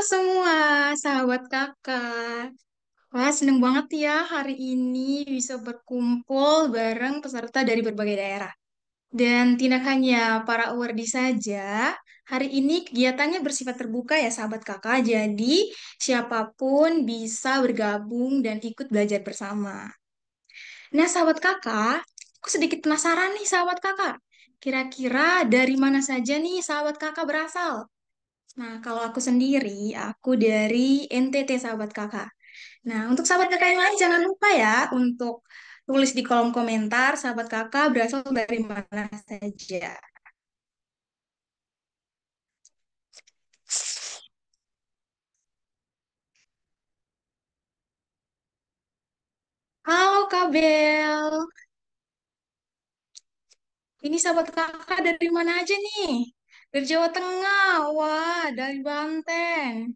Semua sahabat kakak. Wah, seneng banget ya hari ini bisa berkumpul bareng peserta dari berbagai daerah. Dan tidak hanya para awardee saja, hari ini kegiatannya bersifat terbuka ya sahabat kakak. Jadi siapapun bisa bergabung dan ikut belajar bersama. Nah, sahabat kakak, aku sedikit penasaran nih sahabat kakak. Kira-kira dari mana saja nih sahabat kakak berasal? Nah, kalau aku sendiri, aku dari NTT sahabat kakak. Nah, untuk sahabat kakak yang lain jangan lupa ya untuk tulis di kolom komentar sahabat kakak berasal dari mana saja. Halo Kak Bel, ini sahabat kakak dari mana aja nih? Dari Jawa Tengah, wah, dari Banten,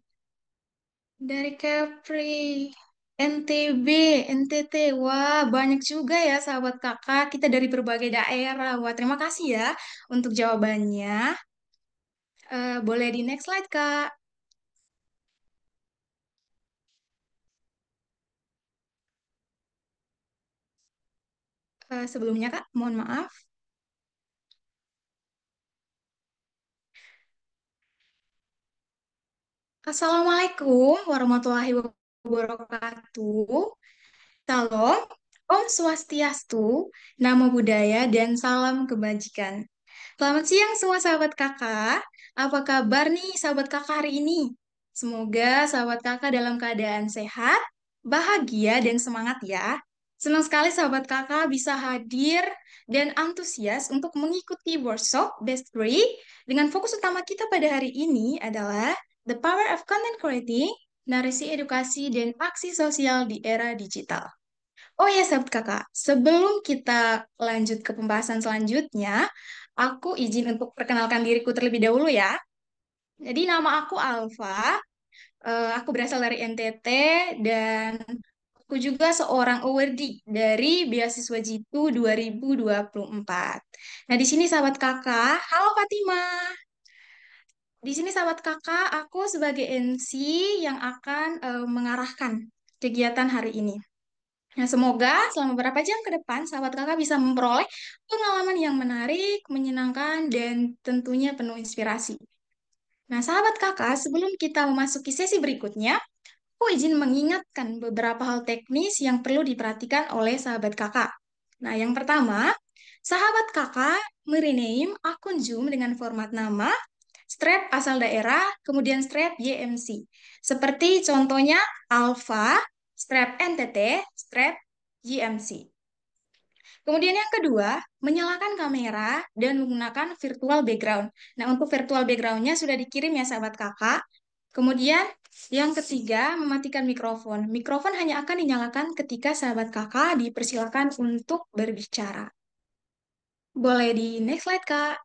dari Kepri, NTB, NTT, wah, banyak juga ya sahabat kakak. Kita dari berbagai daerah. Wah, terima kasih ya untuk jawabannya. Boleh di next slide, Kak. Sebelumnya, Kak, mohon maaf. Assalamualaikum warahmatullahi wabarakatuh. Salam, Om Swastiastu, Namo Buddhaya, dan salam kebajikan. Selamat siang semua sahabat kakak. Apa kabar nih sahabat kakak hari ini? Semoga sahabat kakak dalam keadaan sehat, bahagia, dan semangat ya. Senang sekali sahabat kakak bisa hadir dan antusias untuk mengikuti workshop Best 3 dengan fokus utama kita pada hari ini adalah The Power of Content Creating, narasi edukasi, dan aksi sosial di era digital. Oh ya, sahabat kakak, sebelum kita lanjut ke pembahasan selanjutnya, aku izin untuk perkenalkan diriku terlebih dahulu ya. Jadi nama aku Alfa, aku berasal dari NTT dan aku juga seorang awardee dari beasiswa Jitu 2024. Nah, di sini sahabat kakak, halo Fatimah. Di sini sahabat kakak, aku sebagai MC yang akan mengarahkan kegiatan hari ini. Nah, semoga selama beberapa jam ke depan, sahabat kakak bisa memperoleh pengalaman yang menarik, menyenangkan, dan tentunya penuh inspirasi. Nah, sahabat kakak, sebelum kita memasuki sesi berikutnya, aku izin mengingatkan beberapa hal teknis yang perlu diperhatikan oleh sahabat kakak. Nah, yang pertama, sahabat kakak merename akun Zoom dengan format nama, strap asal daerah, kemudian strap YMC. Seperti contohnya Alpha, strap NTT, strap YMC. Kemudian yang kedua, menyalakan kamera dan menggunakan virtual background. Nah, untuk virtual backgroundnya sudah dikirim ya sahabat kakak. Kemudian yang ketiga, mematikan mikrofon. Mikrofon hanya akan dinyalakan ketika sahabat kakak dipersilakan untuk berbicara. Boleh di next slide, Kak.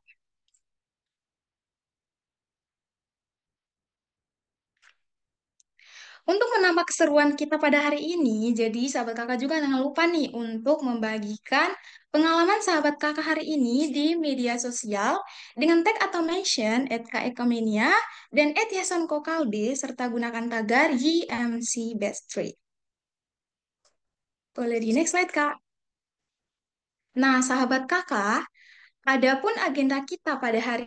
Untuk menambah keseruan kita pada hari ini, jadi sahabat kakak juga jangan lupa nih untuk membagikan pengalaman sahabat kakak hari ini di media sosial dengan tag atau mention @kaekomania dan @yasonkokalbe serta gunakan tagar YMC Best Trade. Boleh di next slide, Kak. Nah, sahabat kakak, adapun agenda kita pada hari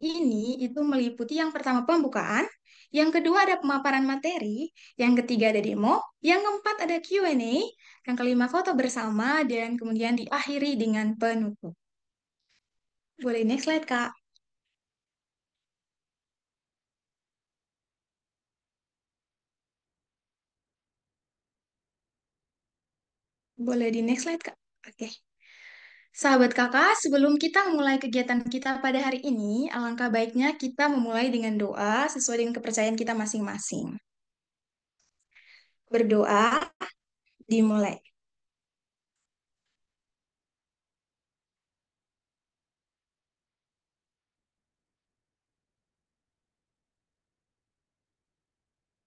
ini itu meliputi yang pertama pembukaan, yang kedua ada pemaparan materi, yang ketiga ada demo, yang keempat ada Q&A, yang kelima foto bersama, dan kemudian diakhiri dengan penutup. Boleh next slide, Kak. Boleh di next slide, Kak. Oke. Sahabat kakak, sebelum kita memulai kegiatan kita pada hari ini, alangkah baiknya kita memulai dengan doa sesuai dengan kepercayaan kita masing-masing. Berdoa, dimulai.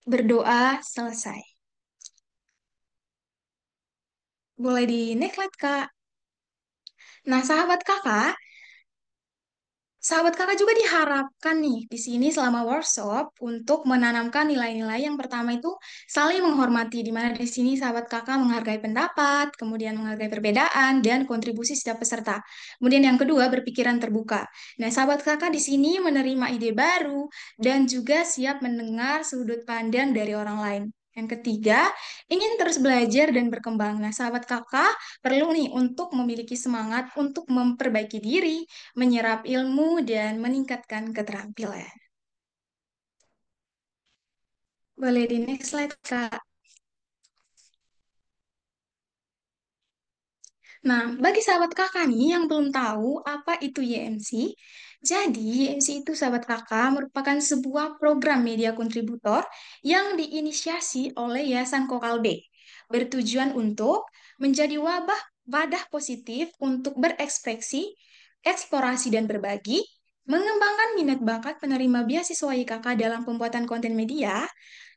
Berdoa, selesai. Boleh di next slide, Kak. Nah, sahabat kakak, Sahabat kakak juga diharapkan nih di sini selama workshop untuk menanamkan nilai-nilai yang pertama itu saling menghormati, di mana di sini sahabat kakak menghargai pendapat, kemudian menghargai perbedaan, dan kontribusi setiap peserta. Kemudian yang kedua, berpikiran terbuka. Nah, sahabat kakak di sini menerima ide baru dan juga siap mendengar sudut pandang dari orang lain. Yang ketiga, ingin terus belajar dan berkembang. Nah, sahabat kakak perlu nih untuk memiliki semangat untuk memperbaiki diri, menyerap ilmu, dan meningkatkan keterampilan. Boleh di next slide, Kak. Nah, bagi sahabat kakak nih yang belum tahu apa itu YMC, jadi YMC itu sahabat kakak merupakan sebuah program media kontributor yang diinisiasi oleh Yayasan Kokalbe, bertujuan untuk menjadi wadah positif untuk berekspresi, eksplorasi dan berbagi, mengembangkan minat bakat penerima beasiswa YKK dalam pembuatan konten media,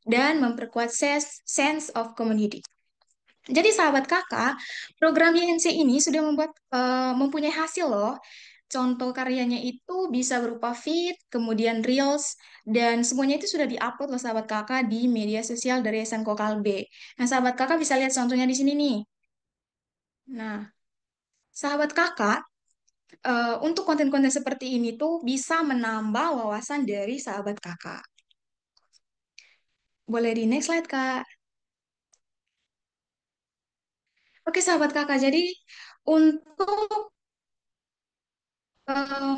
dan memperkuat sense of community. Jadi sahabat kakak, program YNC ini sudah mempunyai hasil loh. Contoh karyanya itu bisa berupa feed, kemudian reels, dan semuanya itu sudah diupload loh sahabat kakak di media sosial dari Yayasan Kokalbe. Nah, sahabat kakak bisa lihat contohnya di sini nih. Nah, sahabat kakak, untuk konten-konten seperti ini tuh bisa menambah wawasan dari sahabat kakak. Boleh di next slide, Kak. Oke, sahabat kakak, jadi untuk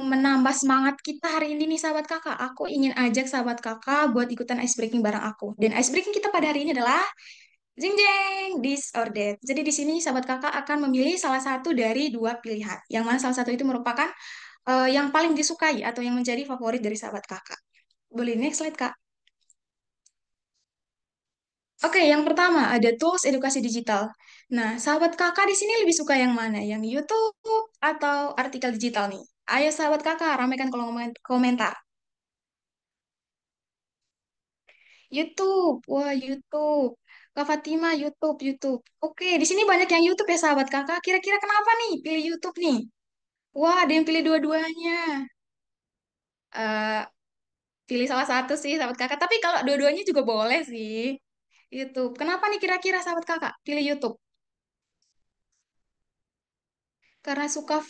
menambah semangat kita hari ini nih sahabat kakak. Aku ingin ajak sahabat kakak buat ikutan ice breaking bareng aku. Dan ice breaking kita pada hari ini adalah jeng jeng this or that. Jadi di sini sahabat kakak akan memilih salah satu dari dua pilihan. Yang mana salah satu itu merupakan yang paling disukai atau yang menjadi favorit dari sahabat kakak. Boleh next slide kak. Oke, yang pertama ada tools edukasi digital. Nah, sahabat kakak di sini lebih suka yang mana? Yang YouTube atau artikel digital nih? Ayo sahabat kakak, ramaikan kolom komentar. YouTube, wah YouTube. Kak Fatima, YouTube, YouTube. Oke, di sini banyak yang YouTube ya sahabat kakak. Kira-kira kenapa nih pilih YouTube nih? Wah, ada yang pilih dua-duanya. Eh, Pilih salah satu sih sahabat kakak. Tapi kalau dua-duanya juga boleh sih. YouTube. Kenapa nih kira-kira sahabat kakak pilih YouTube? Karena suka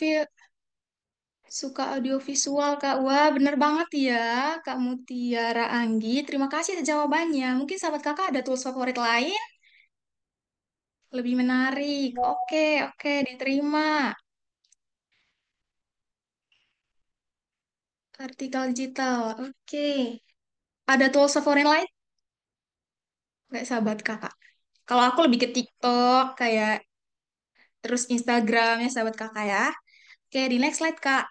audiovisual kak. Wah, bener banget ya, Kak Mutiara Anggi. Terima kasih atas jawabannya. Mungkin sahabat kakak ada tools favorit lain? Lebih menarik. Oke, oke, diterima. Artikel digital. Oke. Ada tools favorit lain? Nggak sahabat kakak. Kalau aku lebih ke TikTok, kayak terus Instagramnya sahabat kakak ya. Oke, di next slide kak.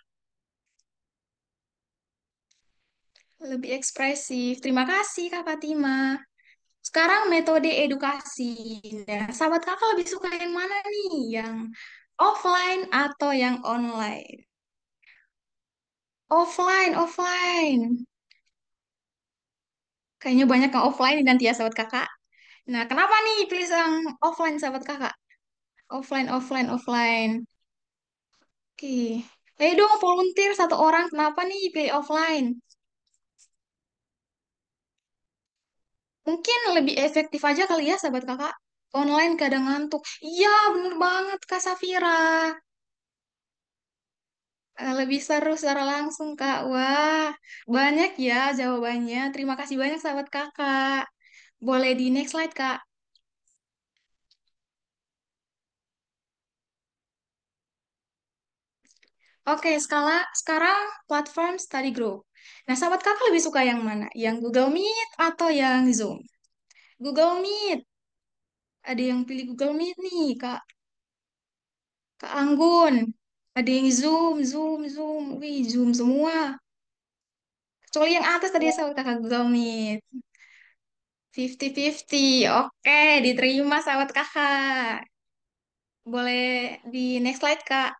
Lebih ekspresif. Terima kasih Kak Fatima. Sekarang metode edukasi. Nah, sahabat kakak lebih suka yang mana nih? Yang offline atau yang online? Offline, offline. Kayaknya banyak yang offline nih nanti ya sahabat kakak. Nah, kenapa nih pilih yang offline sahabat kakak? Offline, offline, offline. Oke. Ayo dong volunteer satu orang. Kenapa nih pilih offline? Mungkin lebih efektif aja kali ya sahabat kakak. Online kadang ngantuk. Iya, bener banget Kak Safira. Lebih seru secara langsung Kak. Wah, banyak ya jawabannya. Terima kasih banyak sahabat kakak. Boleh di next slide Kak. Oke, sekarang platform study group. Nah, sahabat kakak lebih suka yang mana? Yang Google Meet atau yang Zoom? Google Meet. Ada yang pilih Google Meet nih, Kak Anggun. Ada yang Zoom, Zoom, Zoom. Wih, Zoom semua. Kecuali yang atas tadi sahabat kakak Google Meet. 50-50. Oke, diterima sahabat kakak. Boleh di next slide, Kak.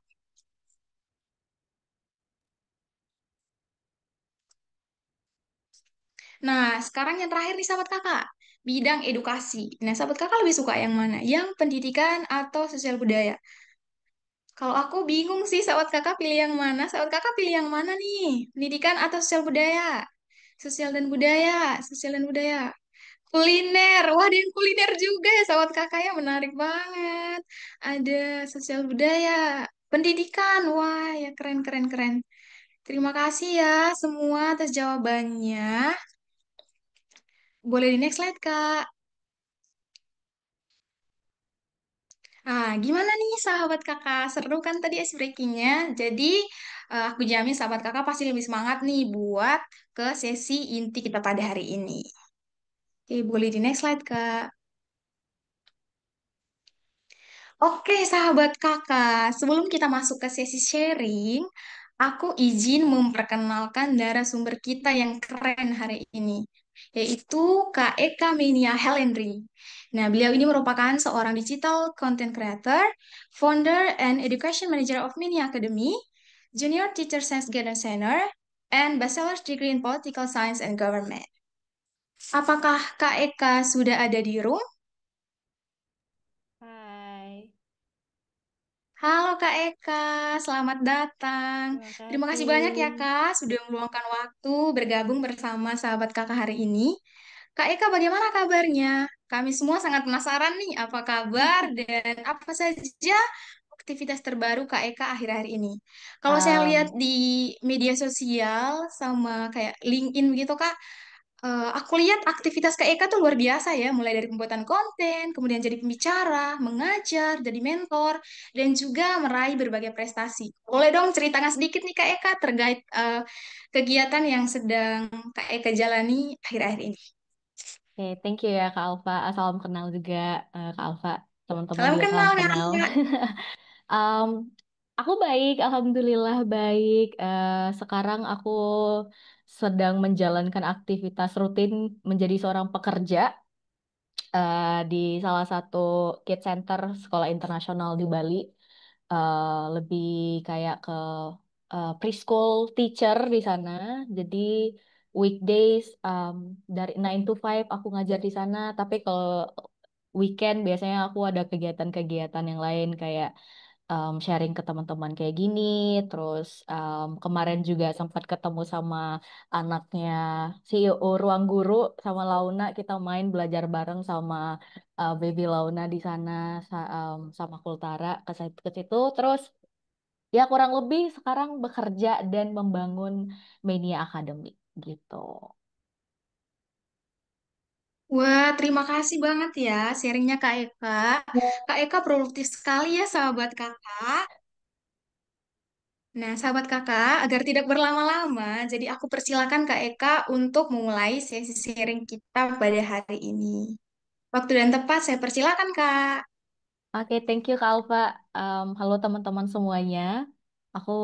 Nah, sekarang yang terakhir nih sahabat kakak. Bidang edukasi. Nah, sahabat kakak lebih suka yang mana? Yang pendidikan atau sosial budaya? Kalau aku bingung sih, sahabat kakak pilih yang mana? Sahabat kakak pilih yang mana nih? Pendidikan atau sosial budaya? Sosial dan budaya, sosial dan budaya. Kuliner, wah ada yang kuliner juga ya sahabat kakak ya, menarik banget. Ada sosial budaya, pendidikan, wah ya keren keren keren. Terima kasih ya semua atas jawabannya. Boleh di next slide kak. Ah, gimana nih sahabat kakak? Seru kan tadi ice breakingnya? Jadi aku jamin sahabat kakak pasti lebih semangat nih buat ke sesi inti kita pada hari ini. Oke, boleh di next slide kak. Oke, sahabat kakak, sebelum kita masuk ke sesi sharing, aku izin memperkenalkan narasumber kita yang keren hari ini, yaitu Kak Eka Menia Helendry. Nah, beliau ini merupakan seorang digital content creator, founder and education manager of Menia Academy, junior teacher science guidance center, and bachelor's degree in political science and government. Apakah Kak Eka sudah ada di room? Hai, Halo Kak Eka, selamat datang. terima Terima kasih banyak ya kasih. Kak sudah meluangkan waktu bergabung bersama sahabat Kakak hari ini. Kak Eka bagaimana kabarnya? Kami semua sangat penasaran nih apa kabar dan apa saja aktivitas terbaru Kak Eka akhir-akhir ini. Kalau saya lihat Em, di media sosial sama kayak LinkedIn begitu Kak, aku lihat aktivitas Kak Eka tuh luar biasa ya, mulai dari pembuatan konten, kemudian jadi pembicara, mengajar, jadi mentor, dan juga meraih berbagai prestasi. Boleh dong ceritakan sedikit nih Kak Eka terkait kegiatan yang sedang Kak Eka jalani akhir-akhir ini. Oke, thank you ya Kak Alfa. Salam kenal juga Kak Alfa. Teman-teman Salam juga salam kenal Kak. kenal. Em, aku baik, Alhamdulillah baik. Sekarang aku sedang menjalankan aktivitas rutin menjadi seorang pekerja di salah satu kids center sekolah internasional di Bali. Lebih kayak ke preschool teacher di sana. Jadi weekdays dari 9 to 5 aku ngajar di sana, tapi kalau weekend biasanya aku ada kegiatan-kegiatan yang lain kayak sharing ke teman-teman kayak gini. Terus kemarin juga sempat ketemu sama anaknya CEO Ruang Guru sama Launa, kita main belajar bareng sama Baby Launa di sana sama Kultara ke situ. Terus ya kurang lebih sekarang bekerja dan membangun Media Academy gitu. Wah, terima kasih banget ya sharingnya Kak Eka. Kak Eka produktif sekali ya sahabat kakak. Nah, sahabat kakak, agar tidak berlama-lama, jadi aku persilakan Kak Eka untuk memulai sesi sharing kita pada hari ini. Waktu dan tepat, saya persilakan, Kak. Oke, thank you Kak Alfa. Halo teman-teman semuanya. Aku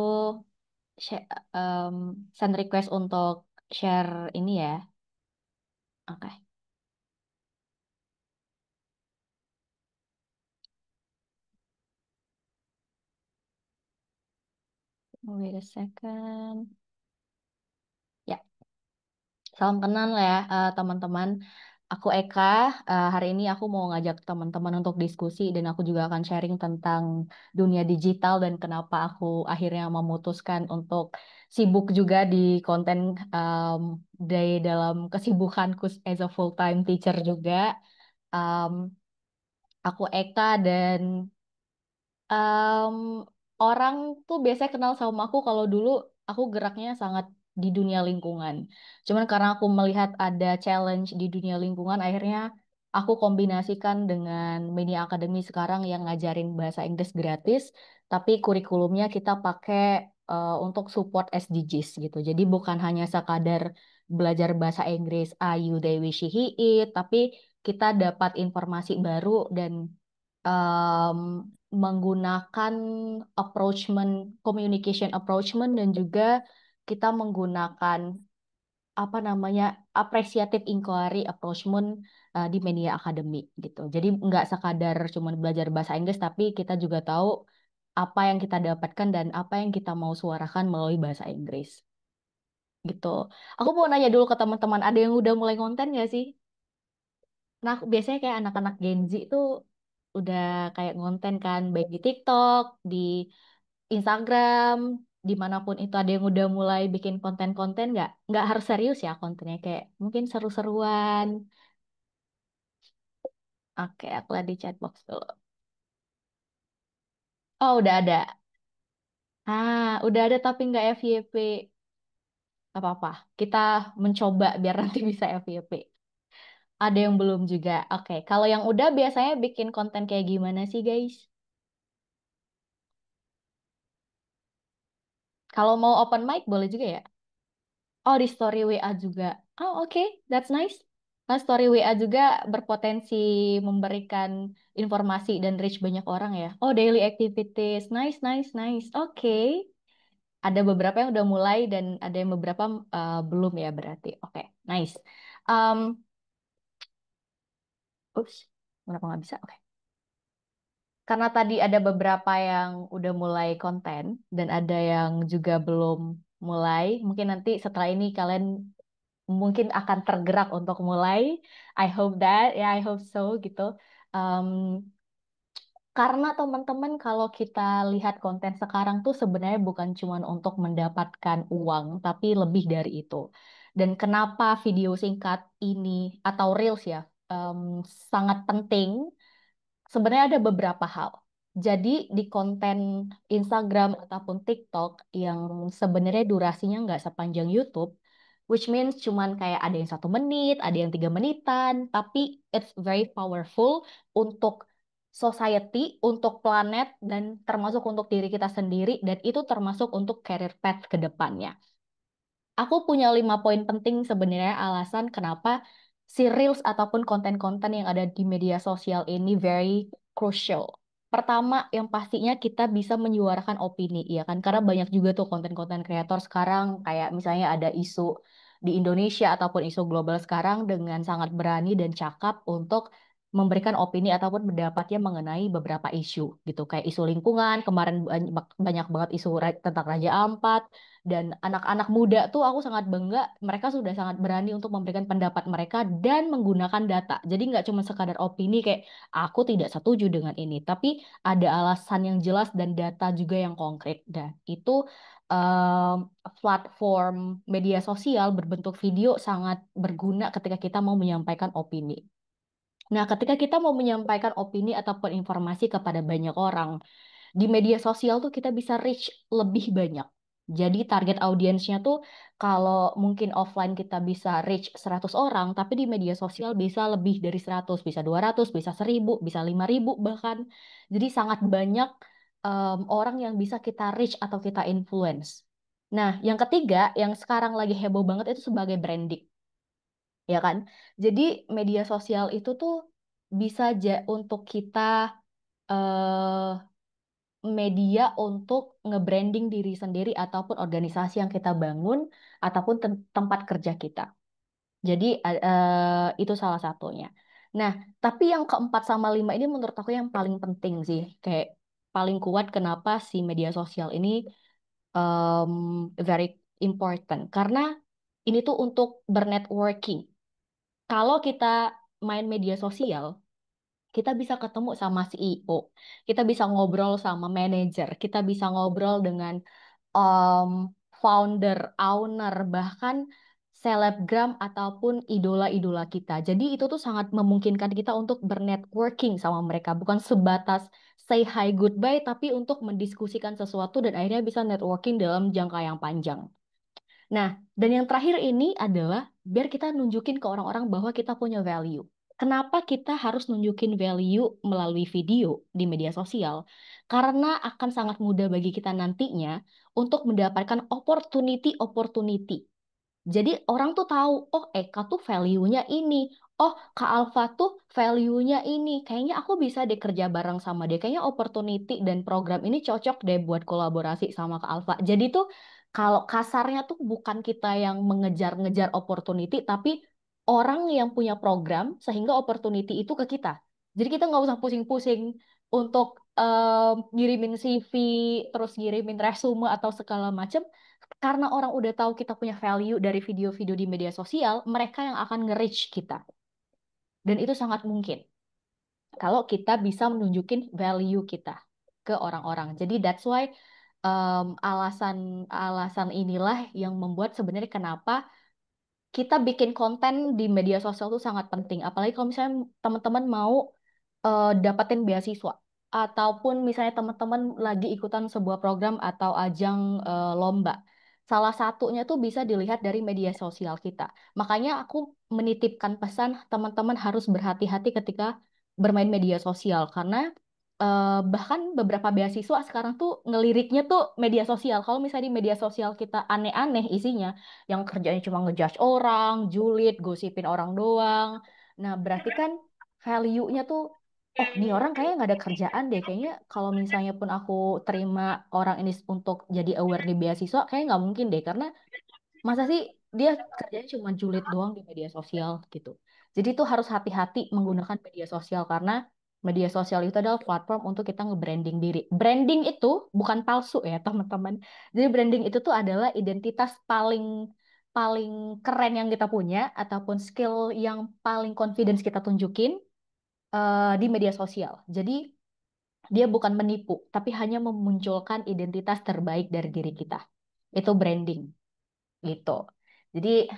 send request untuk share ini ya. Oke, wait a second. Ya, salam kenal ya teman-teman. Aku Eka. Hari ini aku mau ngajak teman-teman untuk diskusi dan aku juga akan sharing tentang dunia digital dan kenapa aku akhirnya memutuskan untuk sibuk juga di konten em, dari dalam kesibukanku as a full-time teacher juga. Em, aku Eka dan Em, orang tuh biasanya kenal sama aku kalau dulu aku geraknya sangat di dunia lingkungan. Cuman karena aku melihat ada challenge di dunia lingkungan, akhirnya aku kombinasikan dengan Media Academy sekarang yang ngajarin bahasa Inggris gratis, tapi kurikulumnya kita pakai untuk support SDGs gitu. Jadi bukan hanya sekadar belajar bahasa Inggris A, you, they, we, she, he, it, tapi kita dapat informasi baru dan em, menggunakan communication approachment dan juga kita menggunakan apa namanya appreciative inquiry approachment di media akademik gitu. Jadi nggak sekadar cuma belajar bahasa Inggris, tapi kita juga tahu apa yang kita dapatkan dan apa yang kita mau suarakan melalui bahasa Inggris gitu. Aku mau nanya dulu ke teman-teman, ada yang udah mulai konten nggak sih? Nah, biasanya kayak anak-anak Gen Z tuh udah kayak ngonten kan, baik di TikTok, di Instagram, dimanapun itu ada yang udah mulai bikin konten-konten nggak harus serius ya kontennya kayak mungkin seru-seruan. Oke, aku lihat di chatbox dulu. Oh, udah ada. Udah ada tapi nggak FYP. Gak apa-apa. Kita mencoba biar nanti bisa FYP. Ada yang belum juga. Oke, kalau yang udah biasanya bikin konten kayak gimana sih, guys? Kalau mau open mic boleh juga ya? Oh, di story WA juga. Oh, oke. That's nice. Nah, story WA juga berpotensi memberikan informasi dan reach banyak orang ya. Oh, daily activities. Nice, nice, nice. Oke. Ada beberapa yang udah mulai dan ada yang beberapa belum ya berarti. Oke, nice. Um, Ups, kenapa nggak bisa? Oke. Karena tadi ada beberapa yang udah mulai konten dan ada yang juga belum mulai. Mungkin nanti setelah ini kalian mungkin akan tergerak untuk mulai. I hope that, ya I hope so gitu. Um, karena teman-teman kalau kita lihat konten sekarang tuh sebenarnya bukan cuma untuk mendapatkan uang, tapi lebih dari itu. Dan kenapa video singkat ini atau Reels ya em, sangat penting. Sebenarnya ada beberapa hal. Jadi di konten Instagram ataupun TikTok yang sebenarnya durasinya nggak sepanjang YouTube, which means cuman kayak ada yang 1 menit, ada yang 3 menitan, tapi it's very powerful untuk society, untuk planet, dan termasuk untuk diri kita sendiri, dan itu termasuk untuk career path ke depannya. Aku punya 5 poin penting sebenarnya alasan kenapa si Reels ataupun konten-konten yang ada di media sosial ini very crucial. Pertama, yang pastinya kita bisa menyuarakan opini, ya kan? Karena banyak juga tuh konten-konten kreator sekarang, kayak misalnya ada isu di Indonesia ataupun isu global sekarang dengan sangat berani dan cakap untuk memberikan opini ataupun pendapatnya mengenai beberapa isu gitu. Kayak isu lingkungan, kemarin banyak banget isu tentang Raja Ampat, dan anak-anak muda tuh aku sangat bangga, mereka sudah sangat berani untuk memberikan pendapat mereka dan menggunakan data. Jadi nggak cuma sekadar opini kayak aku tidak setuju dengan ini, tapi ada alasan yang jelas dan data juga yang konkret. Dan itu em, platform media sosial berbentuk video sangat berguna ketika kita mau menyampaikan opini. Nah, ketika kita mau menyampaikan opini ataupun informasi kepada banyak orang, di media sosial tuh kita bisa reach lebih banyak. Jadi target audiensnya tuh kalau mungkin offline kita bisa reach 100 orang, tapi di media sosial bisa lebih dari 100, bisa 200, bisa 1000, bisa 5000 bahkan. Jadi sangat banyak orang yang bisa kita reach atau kita influence. Nah, yang ketiga, yang sekarang lagi heboh banget itu sebagai branding, ya kan? Jadi media sosial itu tuh bisa untuk kita eh media untuk nge-branding diri sendiri ataupun organisasi yang kita bangun ataupun tempat kerja kita. Jadi itu salah satunya. Nah, tapi yang keempat sama lima ini menurut aku yang paling penting sih, kayak paling kuat kenapa si media sosial ini em, very important karena ini tuh untuk bernetworking. Kalau kita main media sosial, kita bisa ketemu sama CEO, kita bisa ngobrol sama manajer, kita bisa ngobrol dengan um, founder, owner, bahkan selebgram ataupun idola-idola kita. Jadi itu tuh sangat memungkinkan kita untuk bernetworking sama mereka, bukan sebatas say hi goodbye, tapi untuk mendiskusikan sesuatu dan akhirnya bisa networking dalam jangka yang panjang. Nah, dan yang terakhir ini adalah biar kita nunjukin ke orang-orang bahwa kita punya value. Kenapa kita harus nunjukin value melalui video di media sosial? Karena akan sangat mudah bagi kita nantinya untuk mendapatkan opportunity-opportunity. Jadi orang tuh tahu, oh Eka tuh value-nya ini. Oh Kak Alfa tuh value-nya ini. Kayaknya aku bisa deh kerja bareng sama dia. Kayaknya opportunity dan program ini cocok deh buat kolaborasi sama Kak Alfa. Jadi tuh kalau kasarnya tuh bukan kita yang mengejar-ngejar opportunity, tapi orang yang punya program sehingga opportunity itu ke kita. Jadi kita nggak usah pusing-pusing untuk ngirimin CV, terus ngirimin resume atau segala macam karena orang udah tahu kita punya value dari video-video di media sosial, mereka yang akan nge-reach kita. Dan itu sangat mungkin. kalau kita bisa menunjukin value kita ke orang-orang. Jadi that's why alasan alasan inilah yang membuat sebenarnya kenapa kita bikin konten di media sosial itu sangat penting. Apalagi kalau misalnya teman-teman mau dapatin beasiswa ataupun misalnya teman-teman lagi ikutan sebuah program atau ajang lomba. Salah satunya tuh bisa dilihat dari media sosial kita. Makanya aku menitipkan pesan teman-teman harus berhati-hati ketika bermain media sosial karena bahkan beberapa beasiswa sekarang tuh ngeliriknya tuh media sosial. Kalau misalnya di media sosial kita aneh-aneh isinya, yang kerjanya cuma ngejudge orang, julid, gosipin orang doang. Nah, berarti kan value-nya tuh, oh, nih orang kayaknya nggak ada kerjaan deh. Kayaknya kalau misalnya pun aku terima orang ini untuk jadi aware di beasiswa, kayaknya nggak mungkin deh. Karena masa sih dia kerjanya cuma julid doang di media sosial gitu. Jadi itu harus hati-hati menggunakan media sosial karena media sosial itu adalah platform untuk kita nge-branding diri. Branding itu bukan palsu ya, teman-teman. Jadi branding itu tuh adalah identitas paling paling keren yang kita punya ataupun skill yang paling confidence kita tunjukin di media sosial. Jadi dia bukan menipu, tapi hanya memunculkan identitas terbaik dari diri kita. Itu branding gitu. Jadi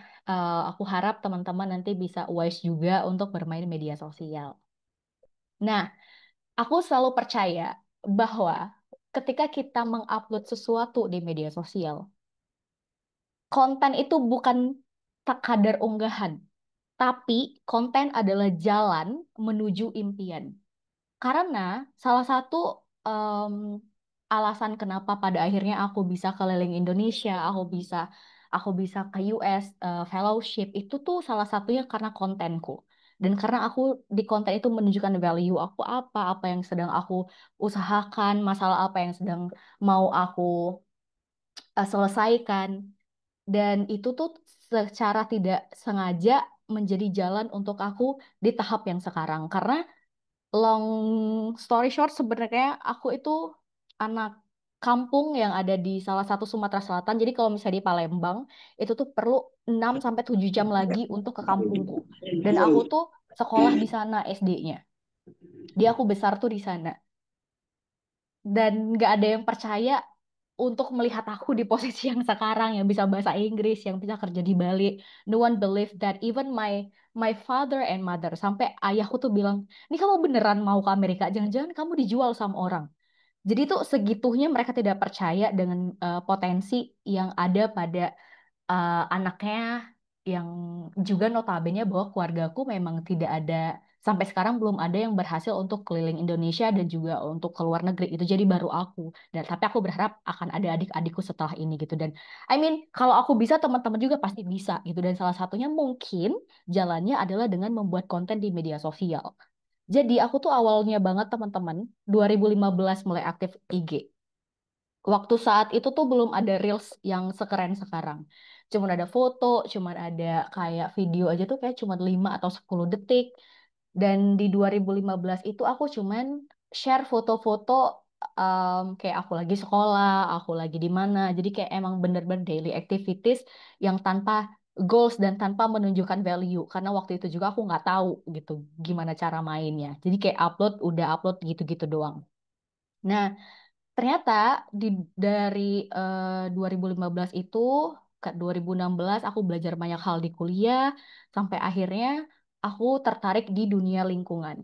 aku harap teman-teman nanti bisa wise juga untuk bermain media sosial. Nah, aku selalu percaya bahwa ketika kita mengupload sesuatu di media sosial, konten itu bukan sekadar unggahan, tapi konten adalah jalan menuju impian. Karena salah satu em, alasan kenapa pada akhirnya aku bisa keliling Indonesia, aku bisa ke US fellowship itu tuh salah satunya karena kontenku. Dan karena aku di konten itu menunjukkan value aku apa yang sedang aku usahakan, masalah apa yang sedang mau aku selesaikan. Dan itu tuh secara tidak sengaja menjadi jalan untuk aku di tahap yang sekarang. Karena long story short sebenarnya aku itu anak kampung yang ada di salah satu Sumatera Selatan. Jadi kalau misalnya di Palembang itu tuh perlu 6 sampai 7 jam lagi untuk ke kampungku. Dan aku tuh sekolah di sana SD-nya. Dia aku besar tuh di sana. Dan nggak ada yang percaya untuk melihat aku di posisi yang sekarang yang bisa bahasa Inggris, yang bisa kerja di Bali. No one believe that even my father and mother sampai ayahku tuh bilang, "Ini kamu beneran mau ke Amerika? Jangan-jangan kamu dijual sama orang." Jadi tuh segitunya mereka tidak percaya dengan potensi yang ada pada anaknya yang juga notabene bahwa keluargaku memang tidak ada sampai sekarang belum ada yang berhasil untuk keliling Indonesia dan juga untuk ke luar negeri itu jadi baru aku dan tapi aku berharap akan ada adik-adikku setelah ini gitu dan I mean kalau aku bisa teman-teman juga pasti bisa gitu dan salah satunya mungkin jalannya adalah dengan membuat konten di media sosial. Jadi aku tuh awalnya banget teman-teman 2015 mulai aktif IG. Waktu saat itu tuh belum ada Reels yang sekeren sekarang. Cuman ada foto, cuman ada kayak video aja tuh kayak cuman 5 atau 10 detik. Dan di 2015 itu aku cuman share foto-foto kayak aku lagi sekolah, aku lagi di mana. Jadi kayak emang bener-bener daily activities yang tanpa goals dan tanpa menunjukkan value. Karena waktu itu juga aku nggak tahu gitu gimana cara mainnya. Jadi kayak upload, udah upload gitu-gitu doang. Nah, ternyata di dari 2015 itu ke 2016 aku belajar banyak hal di kuliah sampai akhirnya aku tertarik di dunia lingkungan.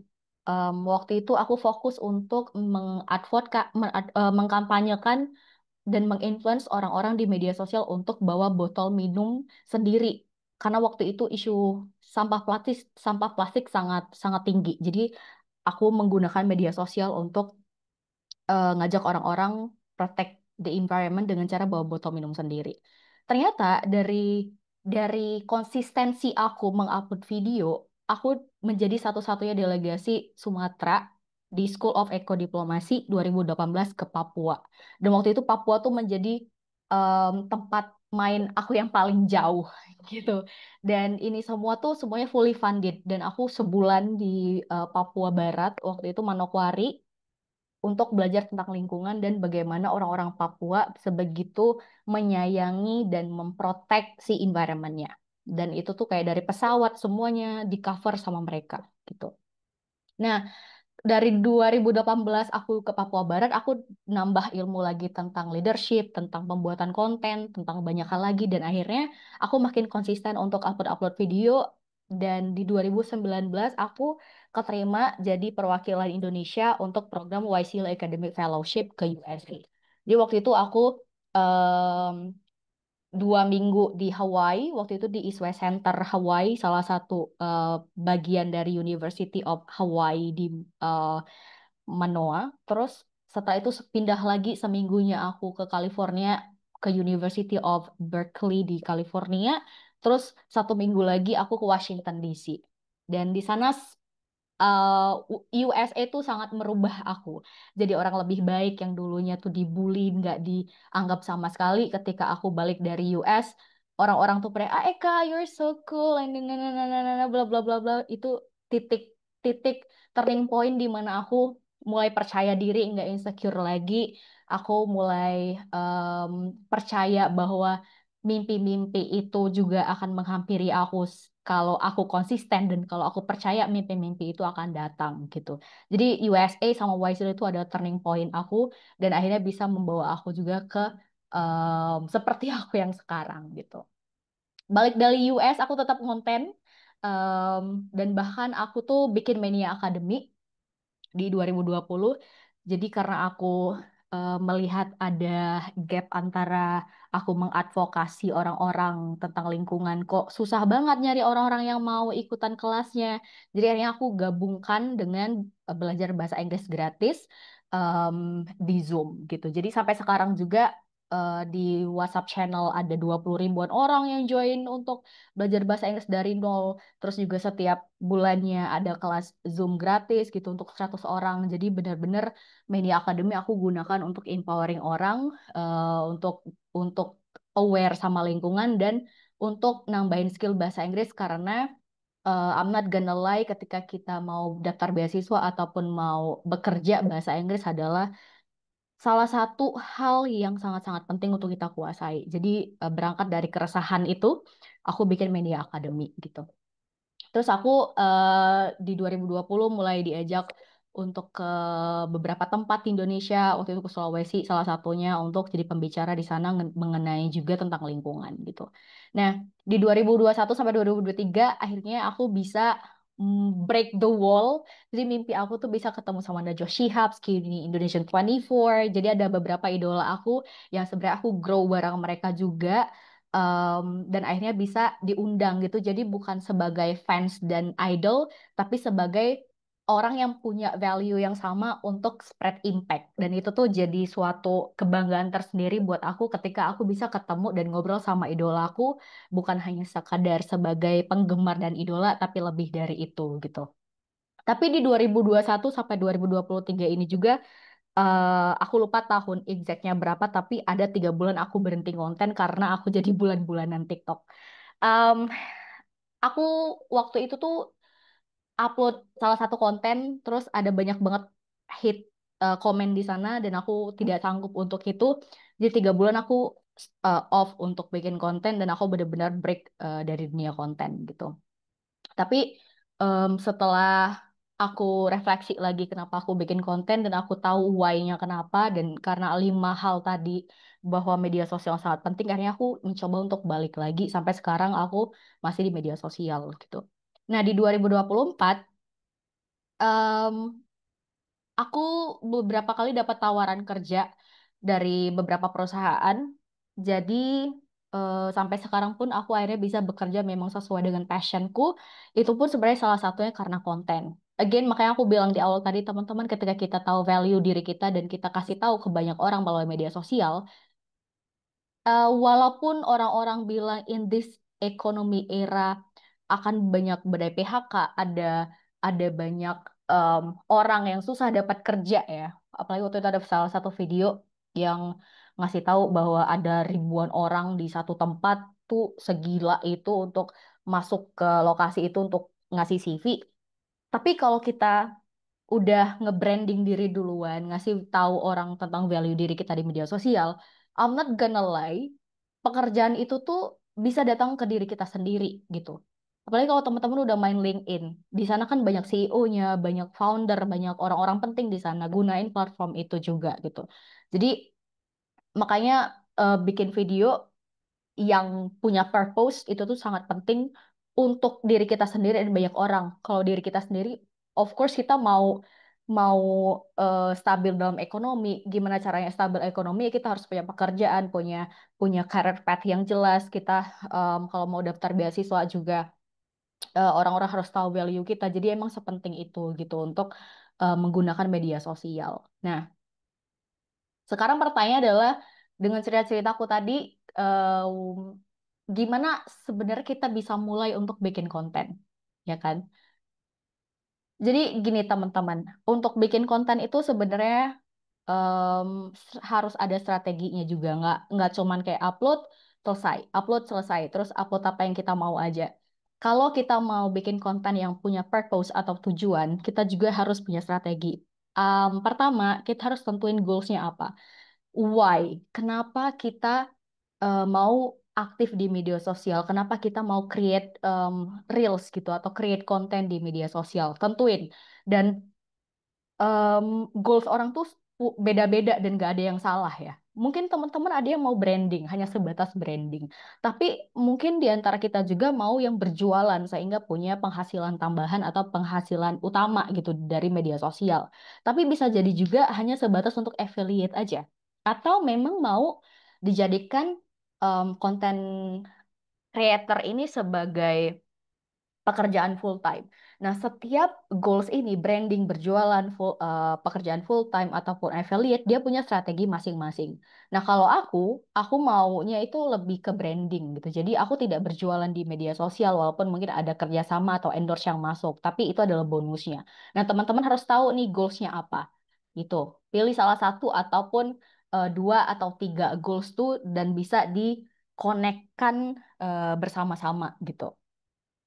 Waktu itu aku fokus untuk mengkampanyekan dan menginfluence orang-orang di media sosial untuk bawa botol minum sendiri. Karena waktu itu isu sampah plastik sangat sangat tinggi. Jadi aku menggunakan media sosial untuk ngajak orang-orang protect the environment dengan cara bawa botol minum sendiri. Ternyata dari konsistensi aku mengupload video, aku menjadi satu-satunya delegasi Sumatera di School of Eco Diplomacy 2018 ke Papua. Dan waktu itu Papua tuh menjadi tempat main aku yang paling jauh gitu. Dan ini semua tuh semuanya fully funded dan aku sebulan di Papua Barat waktu itu Manokwari untuk belajar tentang lingkungan dan bagaimana orang-orang Papua sebegitu menyayangi dan memprotek si environment-nya. Dan itu tuh kayak dari pesawat semuanya di cover sama mereka gitu. Nah, dari 2018 aku ke Papua Barat, aku nambah ilmu lagi tentang leadership, tentang pembuatan konten, tentang banyak hal lagi. Dan akhirnya aku makin konsisten untuk upload-upload video. Dan di 2019 aku keterima jadi perwakilan Indonesia untuk program YSEAL Academic Fellowship ke USA. Jadi waktu itu aku em, 2 minggu di Hawaii, waktu itu di East West Center Hawaii, salah satu eh, bagian dari University of Hawaii di eh, Manoa. Terus setelah itu pindah lagi seminggunya aku ke California, ke University of Berkeley di California. Terus 1 minggu lagi aku ke Washington DC. Dan di sana USA itu sangat merubah aku. Jadi orang lebih baik yang dulunya tuh dibully, nggak dianggap sama sekali. Ketika aku balik dari US, orang-orang tuh pada, ah Eka, you're so cool, and bla bla bla bla. Itu titik titik turning point di mana aku mulai percaya diri, nggak insecure lagi. Aku mulai em, percaya bahwa mimpi-mimpi itu juga akan menghampiri aku kalau aku konsisten dan kalau aku percaya mimpi-mimpi itu akan datang gitu. Jadi USA sama YSL itu ada turning point aku dan akhirnya bisa membawa aku juga ke seperti aku yang sekarang gitu. Balik dari US aku tetap konten em, dan bahkan aku tuh bikin Mania Academy di 2020. Jadi karena aku melihat ada gap antara aku mengadvokasi orang-orang tentang lingkungan, kok susah banget nyari orang-orang yang mau ikutan kelasnya. Jadi akhirnya aku gabungkan dengan belajar bahasa Inggris gratis em, di Zoom gitu. Jadi sampai sekarang juga di WhatsApp channel ada 20 ribuan orang yang join untuk belajar bahasa Inggris dari nol. Terus juga setiap bulannya ada kelas Zoom gratis gitu untuk 100 orang. Jadi benar-benar Media Academy aku gunakan untuk empowering orang, untuk aware sama lingkungan dan untuk nambahin skill bahasa Inggris karena I'm not gonna lie ketika kita mau daftar beasiswa ataupun mau bekerja bahasa Inggris adalah salah satu hal yang sangat-sangat penting untuk kita kuasai. Jadi berangkat dari keresahan itu, aku bikin Media Academy gitu. Terus aku di 2020 mulai diajak untuk ke beberapa tempat di Indonesia, waktu itu ke Sulawesi salah satunya untuk jadi pembicara di sana mengenai juga tentang lingkungan gitu. Nah, di 2021 sampai 2023 akhirnya aku bisa break the wall. Jadi mimpi aku tuh bisa ketemu sama Najwa Shihab, Skinny Indonesian 24. Jadi ada beberapa idola aku yang sebenarnya aku grow bareng mereka juga dan akhirnya bisa diundang gitu. Jadi bukan sebagai fans dan idol, tapi sebagai orang yang punya value yang sama untuk spread impact. Dan itu tuh jadi suatu kebanggaan tersendiri buat aku ketika aku bisa ketemu dan ngobrol sama idola aku, bukan hanya sekadar sebagai penggemar dan idola, tapi lebih dari itu gitu. Tapi di 2021 sampai 2023 ini juga aku lupa tahun exactnya berapa, tapi ada 3 bulan aku berhenti konten karena aku jadi bulan-bulanan TikTok. Em, aku waktu itu tuh upload salah satu konten, terus ada banyak banget hit komen di sana dan aku tidak sanggup untuk itu. Jadi 3 bulan aku off untuk bikin konten dan aku benar-benar break dari dunia konten gitu. Tapi setelah aku refleksi lagi kenapa aku bikin konten dan aku tahu why-nya kenapa dan karena 5 hal tadi bahwa media sosial sangat penting, akhirnya aku mencoba untuk balik lagi sampai sekarang aku masih di media sosial gitu. Nah, di 2024 em, aku beberapa kali dapat tawaran kerja dari beberapa perusahaan. Jadi sampai sekarang pun aku akhirnya bisa bekerja memang sesuai dengan passionku. Itu pun sebenarnya salah satunya karena konten. Again, makanya aku bilang di awal tadi teman-teman ketika kita tahu value diri kita dan kita kasih tahu ke banyak orang melalui media sosial, walaupun orang-orang bilang in this economy era akan banyak badai PHK, ada banyak em, orang yang susah dapat kerja ya. Apalagi waktu itu ada salah satu video yang ngasih tahu bahwa ada ribuan orang di satu tempat tuh segila itu untuk masuk ke lokasi itu untuk ngasih CV. Tapi kalau kita udah nge-branding diri duluan, ngasih tahu orang tentang value diri kita di media sosial, I'm not gonna lie, pekerjaan itu tuh bisa datang ke diri kita sendiri gitu. Apalagi kalau teman-teman udah main LinkedIn, di sana kan banyak CEO-nya, banyak founder, banyak orang-orang penting di sana. Gunain platform itu juga gitu. Jadi makanya bikin video yang punya purpose itu tuh sangat penting untuk diri kita sendiri dan banyak orang. Kalau diri kita sendiri, of course kita mau mau stabil dalam ekonomi. Gimana caranya stabil ekonomi? Ya kita harus punya pekerjaan, punya punya career path yang jelas. Kita kalau mau daftar beasiswa juga orang-orang harus tahu value kita. Jadi emang sepenting itu gitu untuk menggunakan media sosial. Nah, sekarang pertanyaannya adalah dengan cerita-ceritaku tadi, gimana sebenarnya kita bisa mulai untuk bikin konten, ya kan? Jadi gini teman-teman, untuk bikin konten itu sebenarnya em, harus ada strateginya juga, nggak cuman kayak upload selesai, terus upload apa yang kita mau aja. Kalau kita mau bikin konten yang punya purpose atau tujuan, kita juga harus punya strategi. Pertama, kita harus tentuin goalsnya apa. Why? Kenapa kita mau aktif di media sosial? Kenapa kita mau create reels gitu atau create konten di media sosial? Tentuin. Dan em, goals orang tuh beda-beda dan gak ada yang salah ya. Mungkin teman-teman ada yang mau branding, hanya sebatas branding. Tapi mungkin di antara kita juga mau yang berjualan sehingga punya penghasilan tambahan atau penghasilan utama gitu dari media sosial. Tapi bisa jadi juga hanya sebatas untuk affiliate aja. Atau memang mau dijadikan konten creator ini sebagai pekerjaan full time. Nah, setiap goals ini branding, berjualan, pekerjaan full time ataupun affiliate, dia punya strategi masing-masing. Nah, kalau aku maunya itu lebih ke branding gitu. Jadi aku tidak berjualan di media sosial walaupun mungkin ada kerjasama atau endorse yang masuk, tapi itu adalah bonusnya. Nah, teman-teman harus tahu nih goalsnya apa. Gitu. Pilih salah satu ataupun dua atau tiga goals tuh dan bisa dikonekkan bersama-sama gitu.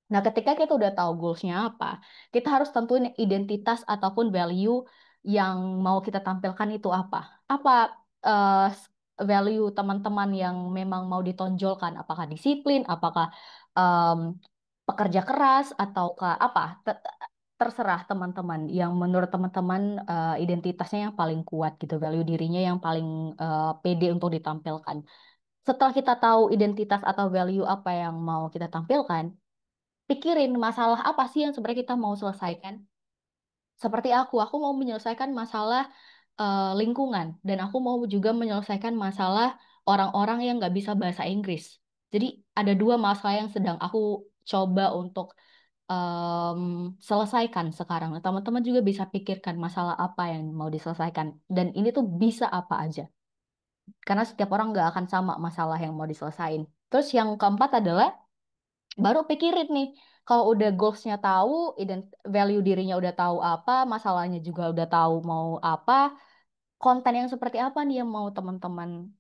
Nah, ketika kita udah tahu goalsnya apa, kita harus tentuin identitas ataupun value yang mau kita tampilkan itu apa. Apa eh, value teman-teman yang memang mau ditonjolkan? Apakah disiplin? Apakah em, pekerja keras? Ataukah apa? Terserah teman-teman yang menurut teman-teman identitasnya yang paling kuat gitu, value dirinya yang paling pede untuk ditampilkan. Setelah kita tahu identitas atau value apa yang mau kita tampilkan, pikirin masalah apa sih yang sebenarnya kita mau selesaikan. Seperti aku mau menyelesaikan masalah lingkungan dan aku mau juga menyelesaikan masalah orang-orang yang nggak bisa bahasa Inggris. Jadi ada dua masalah yang sedang aku coba untuk em, selesaikan sekarang. Nah, teman-teman juga bisa pikirkan masalah apa yang mau diselesaikan dan ini tuh bisa apa aja. Karena setiap orang nggak akan sama masalah yang mau diselesain. Terus yang keempat adalah baru pikirin nih, kalau udah goalsnya tahu, value dirinya udah tahu apa, masalahnya juga udah tahu mau apa, konten yang seperti apa nih yang mau teman-teman